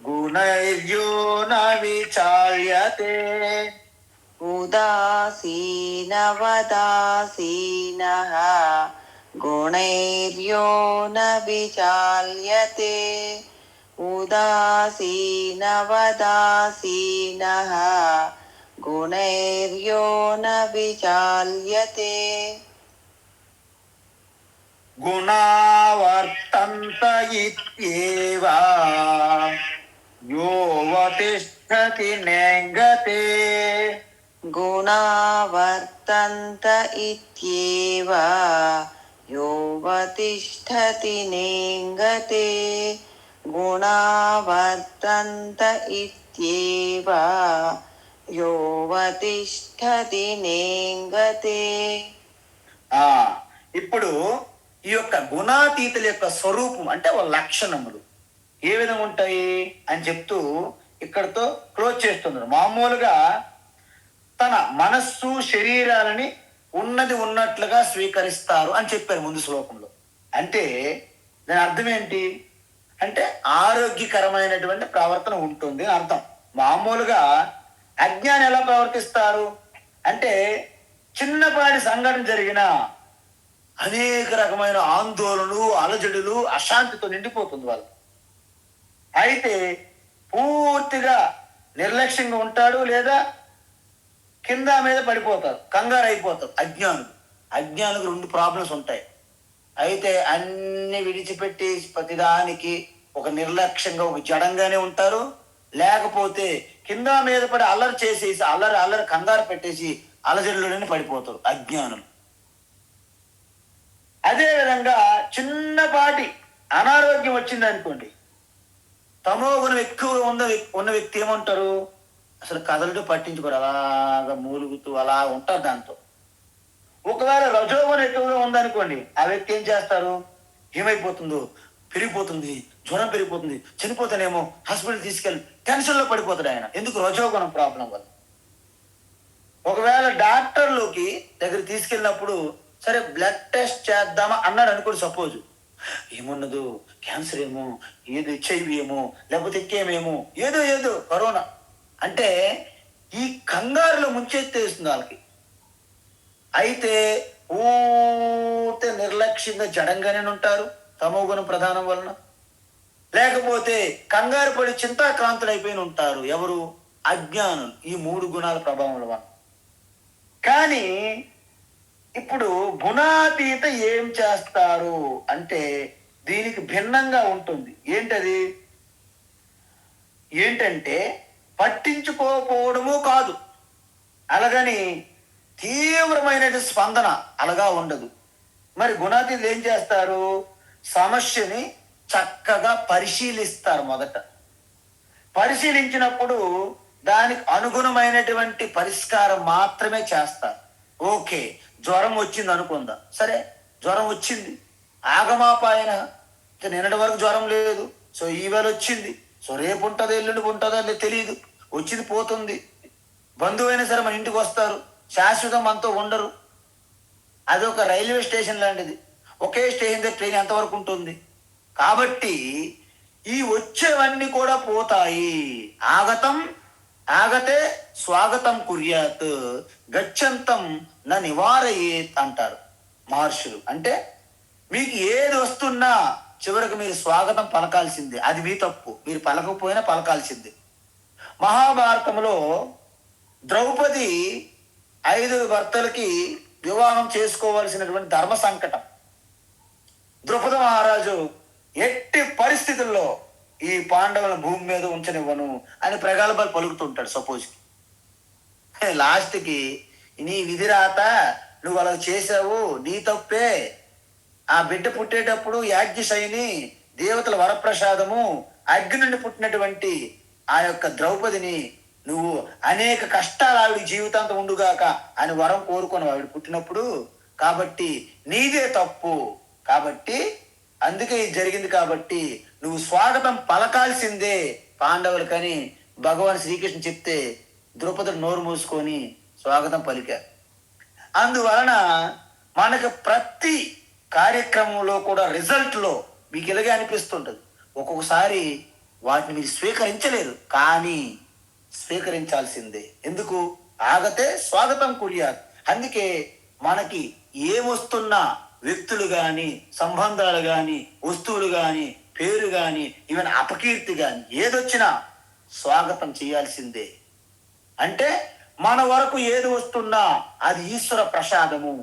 S1: గుణైర్యో న విచాల్యతే
S2: ఉదాసీనవదాసీనః గుణైర్యో న విచాల్యతే ఉదాసీనవదాసీనః గుణైర్యో న విచాల్యతే
S1: గుణావర్తంత ఇత్యేవ యోవతిష్ఠతి నేంగతే
S2: గుణావర్తంత ఇత్యేవ యోవతిష్ఠతి నేంగతే గుణావర్తంత ఇత్యేవ యోవతిష్ఠతి నేంగతే.
S1: ఇప్పుడు ఈ యొక్క గుణాతీతుల యొక్క స్వరూపం అంటే వాళ్ళ లక్షణములు ఏ విధంగా ఉంటాయి అని చెప్తూ ఇక్కడతో క్లోజ్ చేస్తున్నారు. మామూలుగా తన మనస్సు శరీరాలని ఉన్నది ఉన్నట్లుగా స్వీకరిస్తారు అని చెప్పారు ముందు శ్లోకంలో. అంటే దాని అర్థం ఏంటి అంటే ఆరోగ్యకరమైనటువంటి ప్రవర్తన ఉంటుంది అని అర్థం. మామూలుగా అజ్ఞాని ఎలా ప్రవర్తిస్తారు అంటే చిన్నపాటి సంఘటన జరిగిన అనేక రకమైన ఆందోళనలు, అలజడులు, అశాంతితో నిండిపోతుంది వాళ్ళు. అయితే పూర్తిగా నిర్లక్ష్యంగా ఉంటాడు, లేదా కింద మీద పడిపోతారు, కంగారు అయిపోతారు. అజ్ఞానులకు రెండు ప్రాబ్లమ్స్ ఉంటాయి. అయితే అన్ని విడిచిపెట్టి ప్రతిదానికి ఒక నిర్లక్ష్యంగా ఒక జడంగానే ఉంటారు, లేకపోతే కింద మీద పడి అల్లరి చేసేసి అల్లరి కంగారు పెట్టేసి అలజడిలోనే పడిపోతారు అజ్ఞానులు. అదేవిధంగా చిన్నపాటి అనారోగ్యం వచ్చింది అనుకోండి, తమోగుణం ఎక్కువగా ఉన్న వ్యక్తి ఏమంటారు, అసలు కదలతో పట్టించుకోరు, అలాగా మూలుగుతూ అలా ఉంటారు దాంతో. ఒకవేళ రజోగుణం ఎక్కువగా ఉందనుకోండి, ఆ వ్యక్తి ఏం చేస్తారు, ఏమైపోతుందో, పెరిగిపోతుంది, జ్వరం పెరిగిపోతుంది, చనిపోతానేమో, హాస్పిటల్ తీసుకెళ్ళి టెన్షన్లో పడిపోతాడు ఆయన. ఎందుకు? రజోగుణం ప్రాబ్లం వల్ల. ఒకవేళ డాక్టర్లోకి దగ్గర తీసుకెళ్ళినప్పుడు సరే బ్లడ్ టెస్ట్ చేద్దామా అన్నాడు అనుకోండి, సపోజ్, ఏమున్నదో, క్యాన్సర్ ఏమో, ఏదో HIV ఏమో, లేకపోతే ఇంకేమేమో, ఏదో కరోనా అంటే ఈ కంగారులో ముంచెత్తేస్తుంది వాళ్ళకి. అయితే పూర్తి నిర్లక్ష్యంగా జడంగానే ఉంటారు తమోగుణం ప్రధానం వలన, లేకపోతే కంగారు పడి చింతాక్రాంతులు అయిపోయి ఉంటారు. ఎవరు? అజ్ఞానులు. ఈ మూడు గుణాల ప్రభావం వలన. కానీ ఇప్పుడు గుణాతీత ఏం చేస్తారు అంటే దీనికి భిన్నంగా ఉంటుంది. ఏంటంటే పట్టించుకోకపోవడము కాదు, అలాగని తీవ్రమైన స్పందన అలాగా ఉండదు. మరి గుణాతీతులు ఏం చేస్తారు? సమస్యని చక్కగా పరిశీలిస్తారు. మొదట పరిశీలించినప్పుడు దానికి అనుగుణమైనటువంటి పరిష్కారం మాత్రమే చేస్తారు. ఓకే, జ్వరం వచ్చింది అనుకుందాం. సరే, జ్వరం వచ్చింది, ఆగమాపాయన నిన్నటి వరకు జ్వరం లేదు, సో ఈవేళ వచ్చింది, సో రేపు ఉంటుందో ఎల్లుండి ఉంటుందో లేదు తెలియదు, వచ్చింది పోతుంది. బంధువైనా సరే మన ఇంటికి వస్తారు, శాశ్వతం మనతో ఉండరు. అది ఒక రైల్వే స్టేషన్ లాంటిది, ఒకే స్టేషన్ దగ్గర ట్రైన్ ఎంతవరకు ఉంటుంది. కాబట్టి ఈ వచ్చేవన్నీ కూడా పోతాయి. ఆగతే స్వాగతం కుర్యాత్, గచ్చంతం నా నివారయేత్ అంటారు మహర్షులు. అంటే మీకు ఏది వస్తున్నా చివరికి మీరు స్వాగతం పలకాల్సిందే. అది మీ తప్పు, మీరు పలకపోయినా పలకాల్సిందే. మహాభారతంలో ద్రౌపది 5 భర్తలకి వివాహం చేసుకోవాల్సినటువంటి ధర్మ సంకటం. ద్రుపద మహారాజు ఎట్టి పరిస్థితుల్లో ఈ పాండవుల భూమి మీద ఉంచనివ్వను అని ప్రగల్భాలు పలుకుతుంటాడు. సపోజ్ లాస్ట్కి నీ విధి రాత, నువ్వు అలా చేసావు, నీ తప్పే. ఆ బిడ్డ పుట్టేటప్పుడు యాజ్ఞశైని దేవతల వరప్రసాదము, అగ్ని నుండి పుట్టినటువంటి ఆ యొక్క ద్రౌపదిని నువ్వు అనేక కష్టాలు ఆవిడ జీవితాంతం ఉండుగాక అని వరం కోరుకొని ఆవిడ పుట్టినప్పుడు, కాబట్టి నీదే తప్పు, కాబట్టి అందుకే ఇది జరిగింది, కాబట్టి నువ్వు స్వాగతం పలకాల్సిందే పాండవులకని భగవాన్ శ్రీకృష్ణ చెప్తే ద్రౌపదుడు నోరు మూసుకొని స్వాగతం పలికారు. అందువలన మనకు ప్రతి కార్యక్రమంలో కూడా రిజల్ట్లో మీకు ఇలాగే అనిపిస్తుంటుంది. ఒక్కొక్కసారి వాటిని మీరు స్వీకరించలేరు, కానీ స్వీకరించాల్సిందే. ఎందుకు? ఆగతే స్వాగతం కుర్యాత్. అందుకే మనకి ఏమొస్తున్నా వ్యక్తులు కానీ, సంబంధాలు కానీ, వస్తువులు కానీ, పేరు కానీ, ఈవెన్ అపకీర్తి కానీ ఏదొచ్చినా స్వాగతం చేయాల్సిందే. అంటే మన వరకు ఏది వస్తున్నా అది ఈశ్వర ప్రసాదము.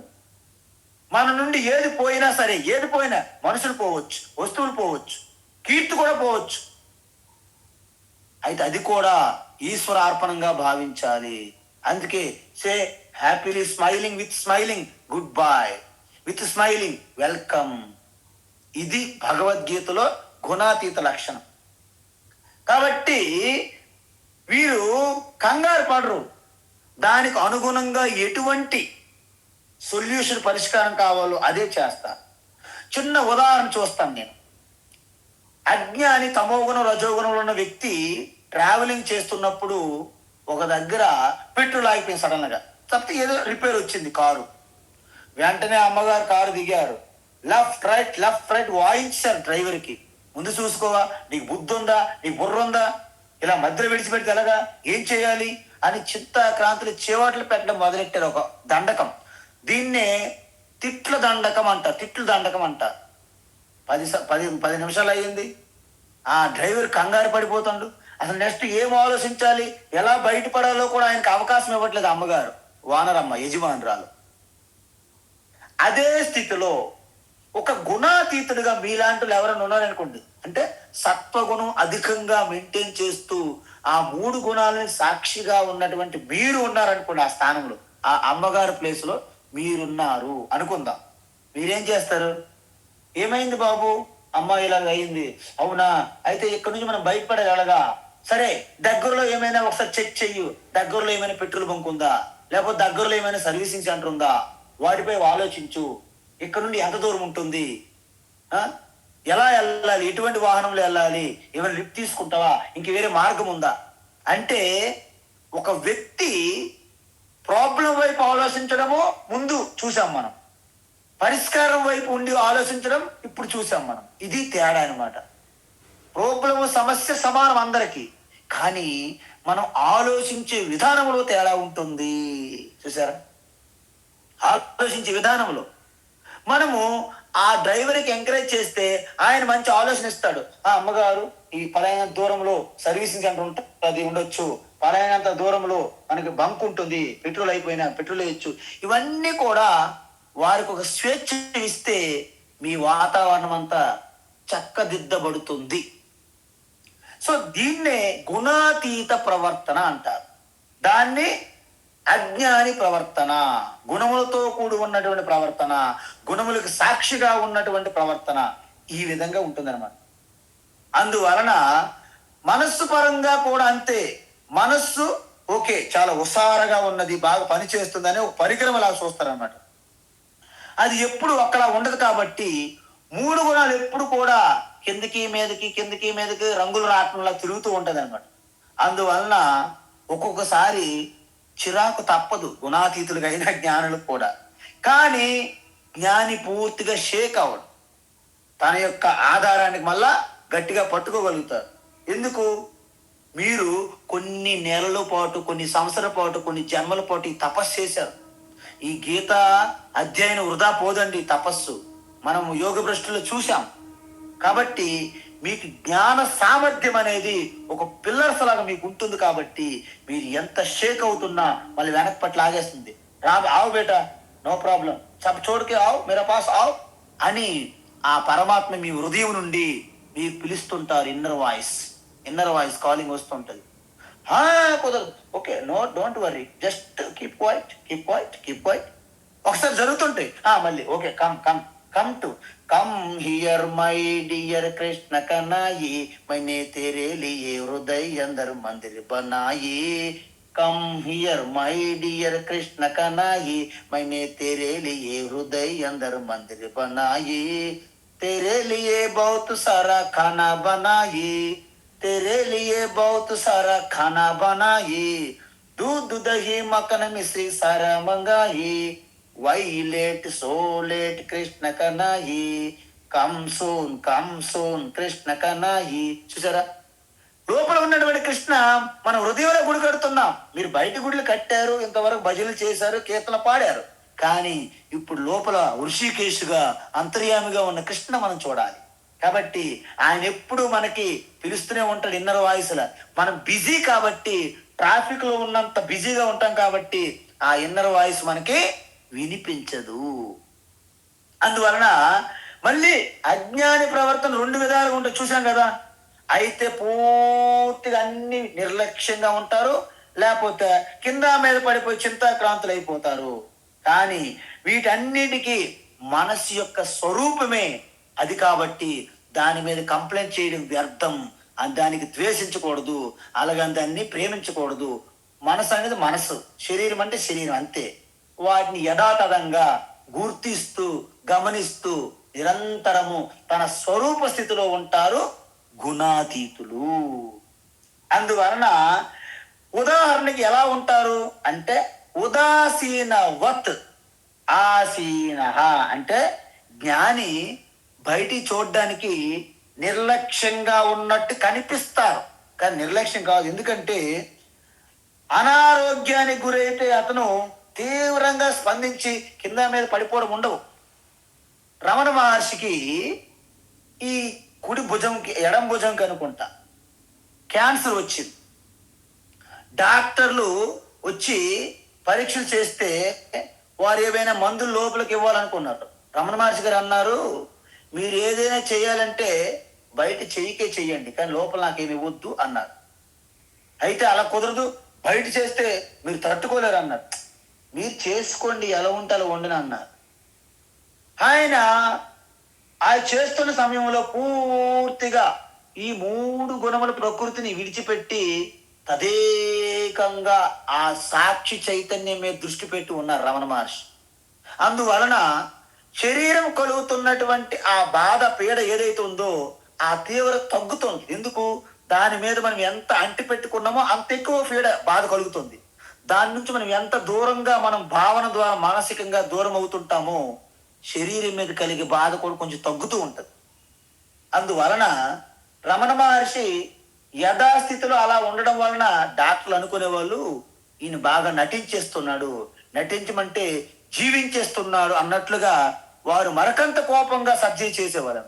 S1: మన నుండి ఏది పోయినా సరే, ఏది పోయినా, మనుషులు పోవచ్చు, వస్తువులు పోవచ్చు, కీర్తి కూడా పోవచ్చు, అయితే అది కూడా ఈశ్వర అర్పణంగా భావించాలి. అందుకే say happily smiling, with smiling goodbye, with smiling welcome. ఇది భగవద్గీతలో గుణాతీత లక్షణం. కాబట్టి వీరు కంగారు పడరు. దానికి అనుగుణంగా ఎటువంటి సొల్యూషన్, పరిష్కారం కావాలో అదే చేస్తారు. చిన్న ఉదాహరణ చూస్తాను నేను. అజ్ఞాని, తమోగుణం, రజోగుణంలో ఉన్న వ్యక్తి ట్రావెలింగ్ చేస్తున్నప్పుడు ఒక దగ్గర పెట్రోల్ ఆగిపోయింది సడన్గా. తప్పితే ఏదో రిపేర్ వచ్చింది కారు. వెంటనే అమ్మగారు కారు దిగారు, లెఫ్ట్ రైట్ వాయించారు డ్రైవర్కి. ముందు చూసుకోవా, నీకు బుద్ధి ఉందా, నీకు బుర్ర ఉందా, ఇలా మధ్యలో విడిచిపెడితే ఎలాగా, ఏం చేయాలి అని చింతాక్రాంతులు చేవాట్లు పెట్టడం మొదలెట్టారు. ఒక దండకం, దీన్నే తిట్ల దండకం అంటారు. 10 నిమిషాలు అయ్యింది. ఆ డ్రైవర్ కంగారు పడిపోతాడు. అసలు నెక్స్ట్ ఏం ఆలోచించాలి, ఎలా బయటపడాలో కూడా ఆయనకు అవకాశం ఇవ్వట్లేదు అమ్మగారు, వానరమ్మ, యజమానురాలు. అదే స్థితిలో ఒక గుణాతీతుడిగా మీలాంటి ఎవరైనా ఉన్నారనుకోండి, అంటే సత్వగుణం అధికంగా మెయింటైన్ చేస్తూ ఆ 3 గుణాలని సాక్షిగా ఉన్నటువంటి మీరు ఉన్నారనుకోండి, ఆ స్థానంలో, ఆ అమ్మగారి ప్లేస్లో మీరున్నారు అనుకుందాం. మీరేం చేస్తారు? ఏమైంది బాబు, అమ్మాయి ఇలాగ అయింది, అవునా, అయితే ఇక్కడి నుంచి మనం బయటపడగలగా, సరే దగ్గరలో ఏమైనా ఒకసారి చెక్ చెయ్యు, దగ్గరలో ఏమైనా పెట్రోల్ బంక్ ఉందా, లేకపోతే దగ్గరలో ఏమైనా సర్వీసింగ్ సెంటర్ ఉందా, వాటిపై ఆలోచించు. ఇక్కడ నుండి ఎంత దూరం ఉంటుంది, ఎలా వెళ్ళాలి, ఎటువంటి వాహనంలో వెళ్ళాలి, ఏమైనా లిఫ్ట్ తీసుకుంటావా, ఇంక వేరే మార్గం ఉందా. అంటే ఒక వ్యక్తి ప్రాబ్లం వైపు ఆలోచించడమో ముందు చూసాం మనం, పరిష్కారం వైపు ఉండి ఆలోచించడం ఇప్పుడు చూసాం మనం. ఇది తేడా అనమాట. ప్రాబ్లము, సమస్య సమానం అందరికీ, కానీ మనం ఆలోచించే విధానంలో తేడా ఉంటుంది. చూసారా? ఆలోచించే విధానంలో మనము ఆ డ్రైవర్కి ఎంకరేజ్ చేస్తే ఆయన మంచి ఆలోచన ఇస్తాడు. ఆ అమ్మగారు ఈ పలానా దూరంలో సర్వీసింగ్ సెంటర్ ఉంటుంది, ఉండొచ్చు, పలానంత దూరంలో మనకి బంక్ ఉంటుంది, పెట్రోల్ అయిపోయినా పెట్రోల్ వేయచ్చు. ఇవన్నీ కూడా వారికి ఒక స్వేచ్ఛ ఇస్తే మీ వాతావరణం అంతా చక్కదిద్దబడుతుంది. సో దీన్నే గుణాతీత ప్రవర్తన అంటారు. దాన్ని అజ్ఞాని ప్రవర్తన, గుణములతో కూడి ఉన్నటువంటి ప్రవర్తన, గుణములకు సాక్షిగా ఉన్నటువంటి ప్రవర్తన, ఈ విధంగా ఉంటుందన్నమాట. అందువలన మనస్సు పరంగా కూడా అంతే. మనస్సు ఓకే, చాలా ఉసారగా ఉన్నది, బాగా పనిచేస్తుందని ఒక పరికరం అలా చూస్తారన్నమాట. అది ఎప్పుడు అక్కడ ఉండదు. కాబట్టి మూడు గుణాలు ఎప్పుడు కూడా కిందకి మీదకి కిందకి మీదకి రంగులు రావటంలా తిరుగుతూ ఉంటది అనమాట. అందువలన ఒక్కొక్కసారి చిరాకు తప్పదు గుణాతీతులుగా అయిన జ్ఞానులకు కూడా. కానీ జ్ఞాని పూర్తిగా షేక్ అవడు, తన యొక్క ఆధారానికి మళ్ళా గట్టిగా పట్టుకోగలుగుతారు. ఎందుకు? మీరు కొన్ని నెలల పాటు, కొన్ని సంవత్సరాల పాటు, కొన్ని జన్మల పాటు ఈ తపస్సు చేశారు. ఈ గీత అధ్యయనం వృధా పోదండి. తపస్సు మనం యోగ భ్రష్టులో చూసాం. కాబట్టి మీకు జ్ఞాన సామర్థ్యం అనేది ఒక పిల్లర్స్ లాగా మీకు ఉంటుంది. కాబట్టి మీరు ఎంత షేక్ అవుతున్నా మళ్ళీ వెనక్ పట్ల ఆగేస్తుంది. ఆవు బేటా, నో ప్రాబ్లం, సబ్ చోటుకి ఆవు, మేరా పాస్ ఆవు అని ఆ పరమాత్మ మీ హృదయం నుండి మీరు పిలుస్తుంటారు. ఇన్నర్ వాయిస్ కాలింగ్ వస్తుంటది. కుదరదు, okay, no, don't worry, just keep quiet. ఒకసారి జరుగుతుంటాయి, మళ్ళీ okay, come here my dear Krishna Kanhai, మైనే తెరే లియే హృదయ అందర్ మందిర్ బనాయి. Come here my dear Krishna Kanhai, మైనే తెరే లియే హృదయ అందర్ మందిర్ బనాయి. तेरे लिए बहुत सारा खाना बनाई, तेरे लिए बहुत सारा खाना बनाई, दूध दही मक्खन मिश्री सारा मंगाई, why late so late Krishna Kanhai, come soon कृष्ణ Kanhai. చూసారా, లోపల ఉన్నటువంటి కృష్ణ మన హృదయంలో గుడి కడుతున్నాం. మీరు బయట గుడిలు కట్టారు, ఇంతవరకు భజనలు చేశారు, కీర్తన పాడారు. కానీ ఇప్పుడు లోపల ఋషికేశుగా అంతర్యామిగా ఉన్న కృష్ణ మనం చూడాలి. కాబట్టి ఆయన ఎప్పుడు మనకి పిలుస్తూనే ఉంటాడు ఇన్నర్ వాయిస్ల. మనం బిజీ కాబట్టి, ట్రాఫిక్ లో ఉన్నంత బిజీగా ఉంటాం కాబట్టి ఆ ఇన్నర్ వాయిస్ మనకి వినిపించదు. అందువలన మళ్ళీ అజ్ఞాని ప్రవర్తన రెండు విధాలుగా ఉంటుంది, చూసాం కదా. అయితే పూర్తిగా అన్ని నిర్లక్ష్యంగా ఉంటారు, లేకపోతే కింద మీద పడిపోయి చింతాక్రాంతులు అయిపోతారు. కానీ వీటన్నిటికీ మనసు యొక్క స్వరూపమే అది. కాబట్టి దాని మీద కంప్లైంట్ చేయడం వ్యర్థం. దానికి ద్వేషించకూడదు, అలాగని దాన్ని ప్రేమించకూడదు. మనసు అనేది మనసు, శరీరం అంటే శరీరం, అంతే. వాటిని యథాతథంగా గుర్తిస్తూ గమనిస్తూ నిరంతరము తన స్వరూప స్థితిలో ఉంటారు గుణాతీతులు. అందువలన ఉదాహరణకి ఎలా ఉంటారు అంటే, ఉదాసీనవత్ ఆసీన అంటే జ్ఞాని బయటి చూడడానికి నిర్లక్ష్యంగా ఉన్నట్టు కనిపిస్తారు, కానీ నిర్లక్ష్యం కాదు. ఎందుకంటే అనారోగ్యానికి గురైతే అతను తీవ్రంగా స్పందించి కింద మీద పడిపోవడం ఉండవు. రమణ మహర్షికి ఈ కుడి భుజంకి, ఎడం భుజంకి అనుకుంటా క్యాన్సర్ వచ్చింది. డాక్టర్లు వచ్చి పరీక్షలు చేస్తే వారు ఏవైనా మందులు లోపలికి ఇవ్వాలనుకున్నారు. రమణ మహర్షి గారు అన్నారు, మీరు ఏదైనా చేయాలంటే బయట చెయ్యండి, కానీ లోపల నాకేమి ఇవ్వద్దు అన్నారు. అయితే అలా కుదరదు, బయట చేస్తే మీరు తట్టుకోలేరు అన్నారు. మీరు చేసుకోండి, ఎలా ఉంటే అలా వండిన అన్నారు. ఆయన చేస్తున్న సమయంలో పూర్తిగా ఈ మూడు గుణముల ప్రకృతిని విడిచిపెట్టి తదేకంగా ఆ సాక్షి చైతన్యం మీద దృష్టి పెట్టి ఉన్నారు రమణ మహర్షి. అందువలన శరీరం కలుగుతున్నటువంటి ఆ బాధ పీడ ఏదైతే ఉందో ఆ తీవ్రత తగ్గుతుంది. ఎందుకు? దాని మీద మనం ఎంత అంటి పెట్టుకున్నామో అంత ఎక్కువ బాధ కలుగుతుంది. దాని నుంచి మనం ఎంత దూరంగా మనం భావన ద్వారా మానసికంగా దూరం అవుతుంటామో శరీరం మీద కలిగే బాధ కూడా కొంచెం తగ్గుతూ ఉంటుంది. అందువలన రమణ మహర్షి యథాస్థితిలో అలా ఉండడం వలన డాక్టర్లు అనుకునే వాళ్ళు ఈయన బాగా నటించేస్తున్నాడు, నటించమంటే జీవించేస్తున్నాడు అన్నట్లుగా వారు మరకంత కోపంగా సర్జరీ చేసేవారు.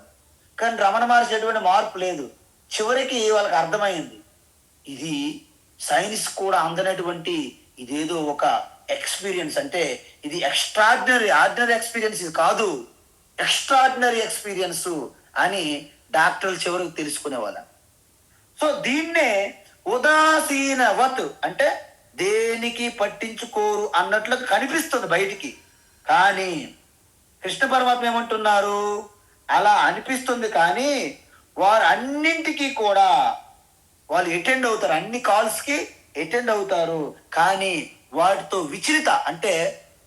S1: కానీ రమణ మహర్షి ఎటువంటి మార్పు లేదు. చివరికి వాళ్ళకి అర్థమైంది, ఇది సైన్స్ కూడా అందనటువంటి ఇదేదో ఒక ఎక్స్పీరియన్స్, అంటే ఇది ఆర్డినరీ ఎక్స్పీరియన్స్ ఇది కాదు, ఎక్స్ట్రాడినరీ ఎక్స్పీరియన్స్ అని డాక్టర్లు చివరికి తెలుసుకునేవాళ్ళం. సో దీన్నే ఉదాసీనవత్ అంటే దేనికి పట్టించుకోరు అన్నట్లుగా కనిపిస్తుంది బయటికి. కానీ కృష్ణ పరమాత్మ ఏమంటున్నారు, అలా అనిపిస్తుంది కానీ వారు అన్నింటికీ కూడా వాళ్ళు అటెండ్ అవుతారు, అన్ని కాల్స్కి అటెండ్ అవుతారు. కానీ వాటితో విచలిత అంటే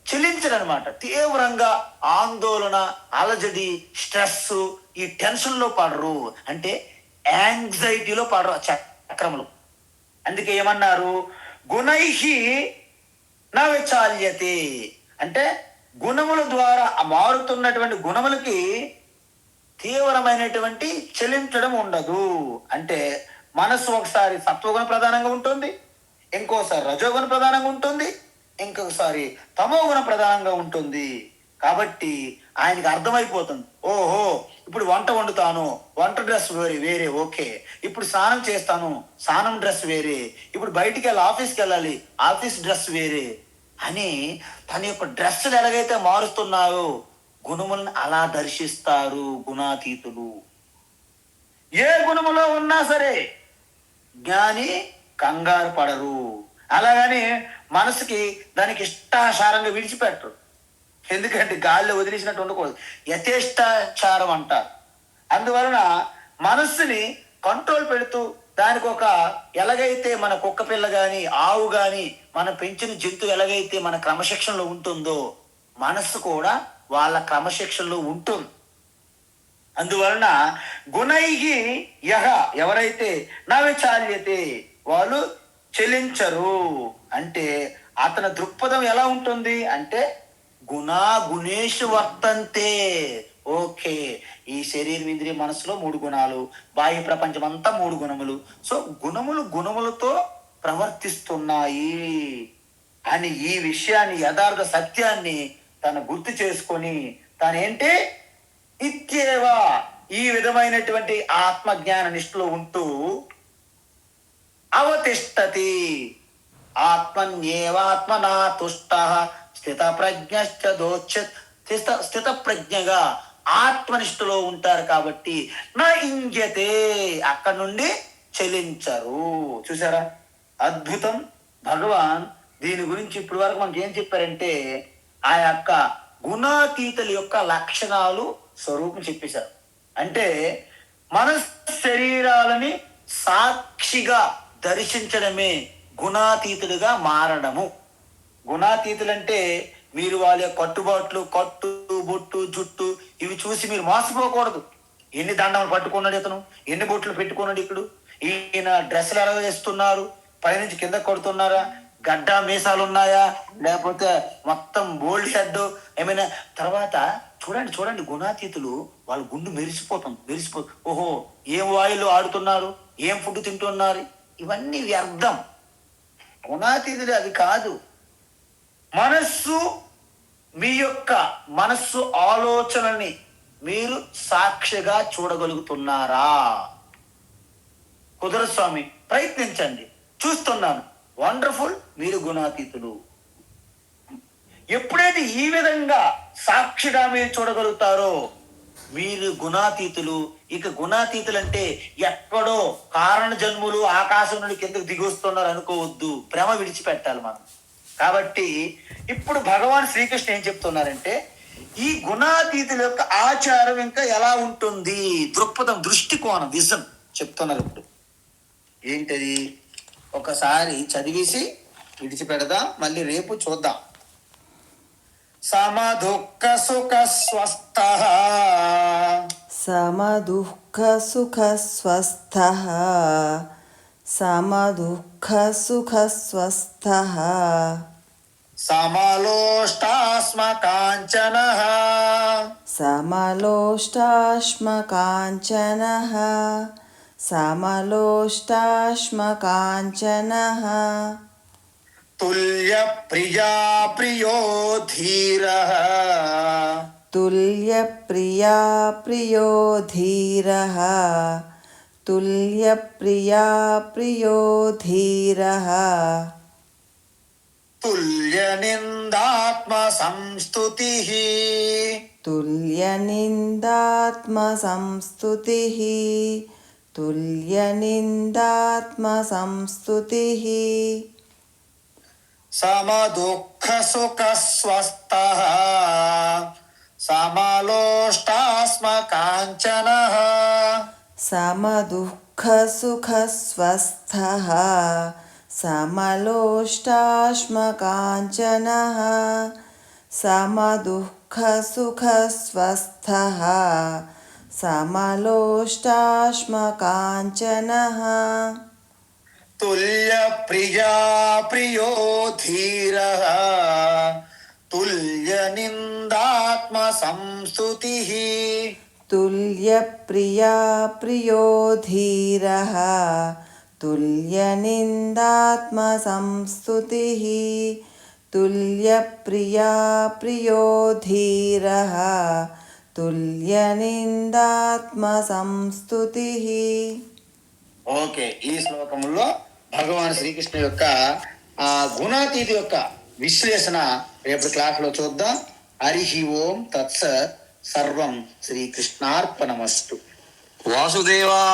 S1: చెల్లించరు అనమాట. తీవ్రంగా ఆందోళన, అలజడి, స్ట్రెస్, ఈ టెన్షన్లో పడరు. అంటే యాంగ్జైటీలో పడరు చక్రములు. అందుకే ఏమన్నారు, గుణైహి నా విచాల్యతే అంటే గుణముల ద్వారా మారుతున్నటువంటి గుణములకి తీవ్రమైనటువంటి చెలించడం ఉండదు. అంటే మనస్సు ఒకసారి సత్వగుణ ప్రధానంగా ఉంటుంది, ఇంకోసారి రజోగుణ ప్రధానంగా ఉంటుంది, ఇంకొకసారి తమోగుణ ప్రధానంగా ఉంటుంది. కాబట్టి ఆయనకి అర్థమైపోతుంది, ఓహో ఇప్పుడు వంట వండుతాను, వంట డ్రెస్ వేరే వేరే ఓకే, ఇప్పుడు స్నానం చేస్తాను, స్నానం డ్రెస్ వేరే, ఇప్పుడు బయటికి వెళ్ళి ఆఫీస్కి వెళ్ళాలి, ఆఫీస్ డ్రెస్ వేరే అని తన యొక్క డ్రెస్సులు ఎలాగైతే మారుస్తున్నారో గుణములను అలా దర్శిస్తారు గుణాతీతులు. ఏ గుణములో ఉన్నా సరే జ్ఞాని కంగారు పడరు. అలాగని మనసుకి దానికి ఇష్టాచారంగా విడిచిపెట్టరు. ఎందుకంటే గాలిలో వదిలేసినట్టు ఉండకూడదు, యథేష్టాచారం అంటారు. అందువలన మనస్సుని కంట్రోల్ పెడుతూ దానికి ఒక ఎలాగైతే మన కుక్క పిల్ల కానీ ఆవు కానీ మన పెంచిన జంతువు ఎలాగైతే మన క్రమశిక్షణలో ఉంటుందో మనస్సు కూడా వాళ్ళ క్రమశిక్షణలో ఉంటుంది. అందువలన గుణైహి యహ ఎవరైతే నా విచాల్యతే వాళ్ళు చెలించరు. అంటే అతని దృక్పథం ఎలా ఉంటుంది అంటే గుణా గుణేషు వర్తంతే. ఓకే, ఈ శరీరం ఇంద్రియ మనసులో 3 గుణాలు, బాహ్య ప్రపంచం అంతా 3 గుణములు. సో గుణములు గుణములతో ప్రవర్తిస్తున్నాయి అని ఈ విషయాన్ని, యథార్థ సత్యాన్ని తను గుర్తు చేసుకొని తనేంటి ఇత్యేవ ఈ విధమైనటువంటి ఆత్మజ్ఞాన నిష్ఠలో ఉంటూ అవతిష్టతి ఆత్మన్యేవాత్మనా తుష్ట స్థిత ప్రజ్ఞశ్చ స్థిత ప్రజ్ఞగా ఆత్మనిష్ఠలో ఉంటారు. కాబట్టి నా ఇంజతే అక్కడ నుండి చెలించరు. చూసారా అద్భుతం. భగవాన్ దీని గురించి ఇప్పటి వరకు మనకి ఏం చెప్పారంటే ఆ యొక్క గుణాతీతుల యొక్క లక్షణాలు, స్వరూపం చెప్పేశారు. అంటే మన శరీరాలని సాక్షిగా దర్శించడమే గుణాతీతులుగా మారడము. గుణాతీతులంటే మీరు వాళ్ళ యొక్క కట్టుబాట్లు, కట్టు బొట్టు జుట్టు ఇవి చూసి మీరు మోసపోకూడదు. ఎన్ని దండములు పట్టుకున్నాడు ఇతను, ఎన్ని బొట్లు పెట్టుకున్నాడు, ఇక్కడ ఈయన డ్రెస్సులు ఎలా వేస్తున్నారు, పైనుంచి కింద కొడుతున్నారా, గడ్డ మీసాలు ఉన్నాయా, లేకపోతే మొత్తం బోల్డ్ షెడ్ ఏమైనా. తర్వాత చూడండి గుణాతీతులు వాళ్ళ గుండు మెరిసిపో ఓహో ఏం వాయులు ఆడుతున్నారు, ఏం ఫుడ్ తింటున్నారు, ఇవన్నీ వ్యర్థం. గుణాతీతులు అవి కాదు. మనస్సు, మీ యొక్క మనస్సు ఆలోచనని మీరు సాక్షిగా చూడగలుగుతున్నారా? కుదరదు స్వామి, ప్రయత్నించండి. చూస్తున్నాను, వండర్ఫుల్, మీరు గుణాతీతులు. ఎప్పుడైతే ఈ విధంగా సాక్షిగా మీరు చూడగలుగుతారో మీరు గుణాతీతులు. ఇక గుణాతీతులు అంటే ఎక్కడో కారణ జన్ములు ఆకాశం నుండి కిందకు దిగొస్తున్నారు అనుకోవద్దు, భ్రమ విడిచిపెట్టాలి మనం. కాబట్టి ఇప్పుడు భగవాన్ శ్రీకృష్ణ ఏం చెప్తున్నారంటే ఈ గుణాతీతుల యొక్క ఆచారం ఇంకా ఎలా ఉంటుంది, దృక్పథం, దృష్టికోణం, విజన్ చెప్తున్నారు. ఇప్పుడు ఏంటది ఒకసారి చదివేసి విడిచిపెడదాం, మళ్ళీ రేపు చూద్దాం. సమదుఃఖ సుఖ స్వస్థః
S2: సమదుఃఖ సుఖ స్వస్థః సమదుఃఖ సుఖ స్వస్థః
S1: సమలోష్టాస్మ కాంచనః
S2: సమలోష్టాస్మ కాంచనః సమలోష్టాస్మ కాంచనః
S1: తుల్య ప్రియా ప్రియో ధీరః
S2: తుల్య ప్రియా ప్రియో ధీరః తుల్య ప్రియా ప్రియో ధీరః
S1: తుల్య నిందాత్మ సంస్తుతిః
S2: తుల్య నిందాత్మ సంస్తుతిః తుల్య నిందాత్మ సంస్తుతిః
S1: సమదుఃఖ సుఖ స్వస్థః సమలోష్టాస్మ కాంచనః
S2: समदुःखसुखस्वस्थः समलोष्टाश्मकाञ्चनः समदुःखसुखस्वस्थः समलोष्टाश्मकाञ्चनः
S1: तुल्य प्रिया प्रियो धीरः तुल्य निंदात्म संस्तुतिः
S2: तुल्यप्रिया प्रियो धीरः तुल्यनिन्दात्मसंस्तुतिः तुल्यप्रिया प्रियो धीरः तुल्यनिन्दात्मसंस्तुतिः.
S1: ఓకే, ఈ శ్లోకంలో భగవాన్ శ్రీకృష్ణ యొక్క ఆ గుణాతీతి యొక్క విశ్లేషణ రేపు క్లాసులో చూద్దాం. హరి ఓం తత్సత్. సర్వం శ్రీకృష్ణార్పణమస్తు. వాసుదేవా.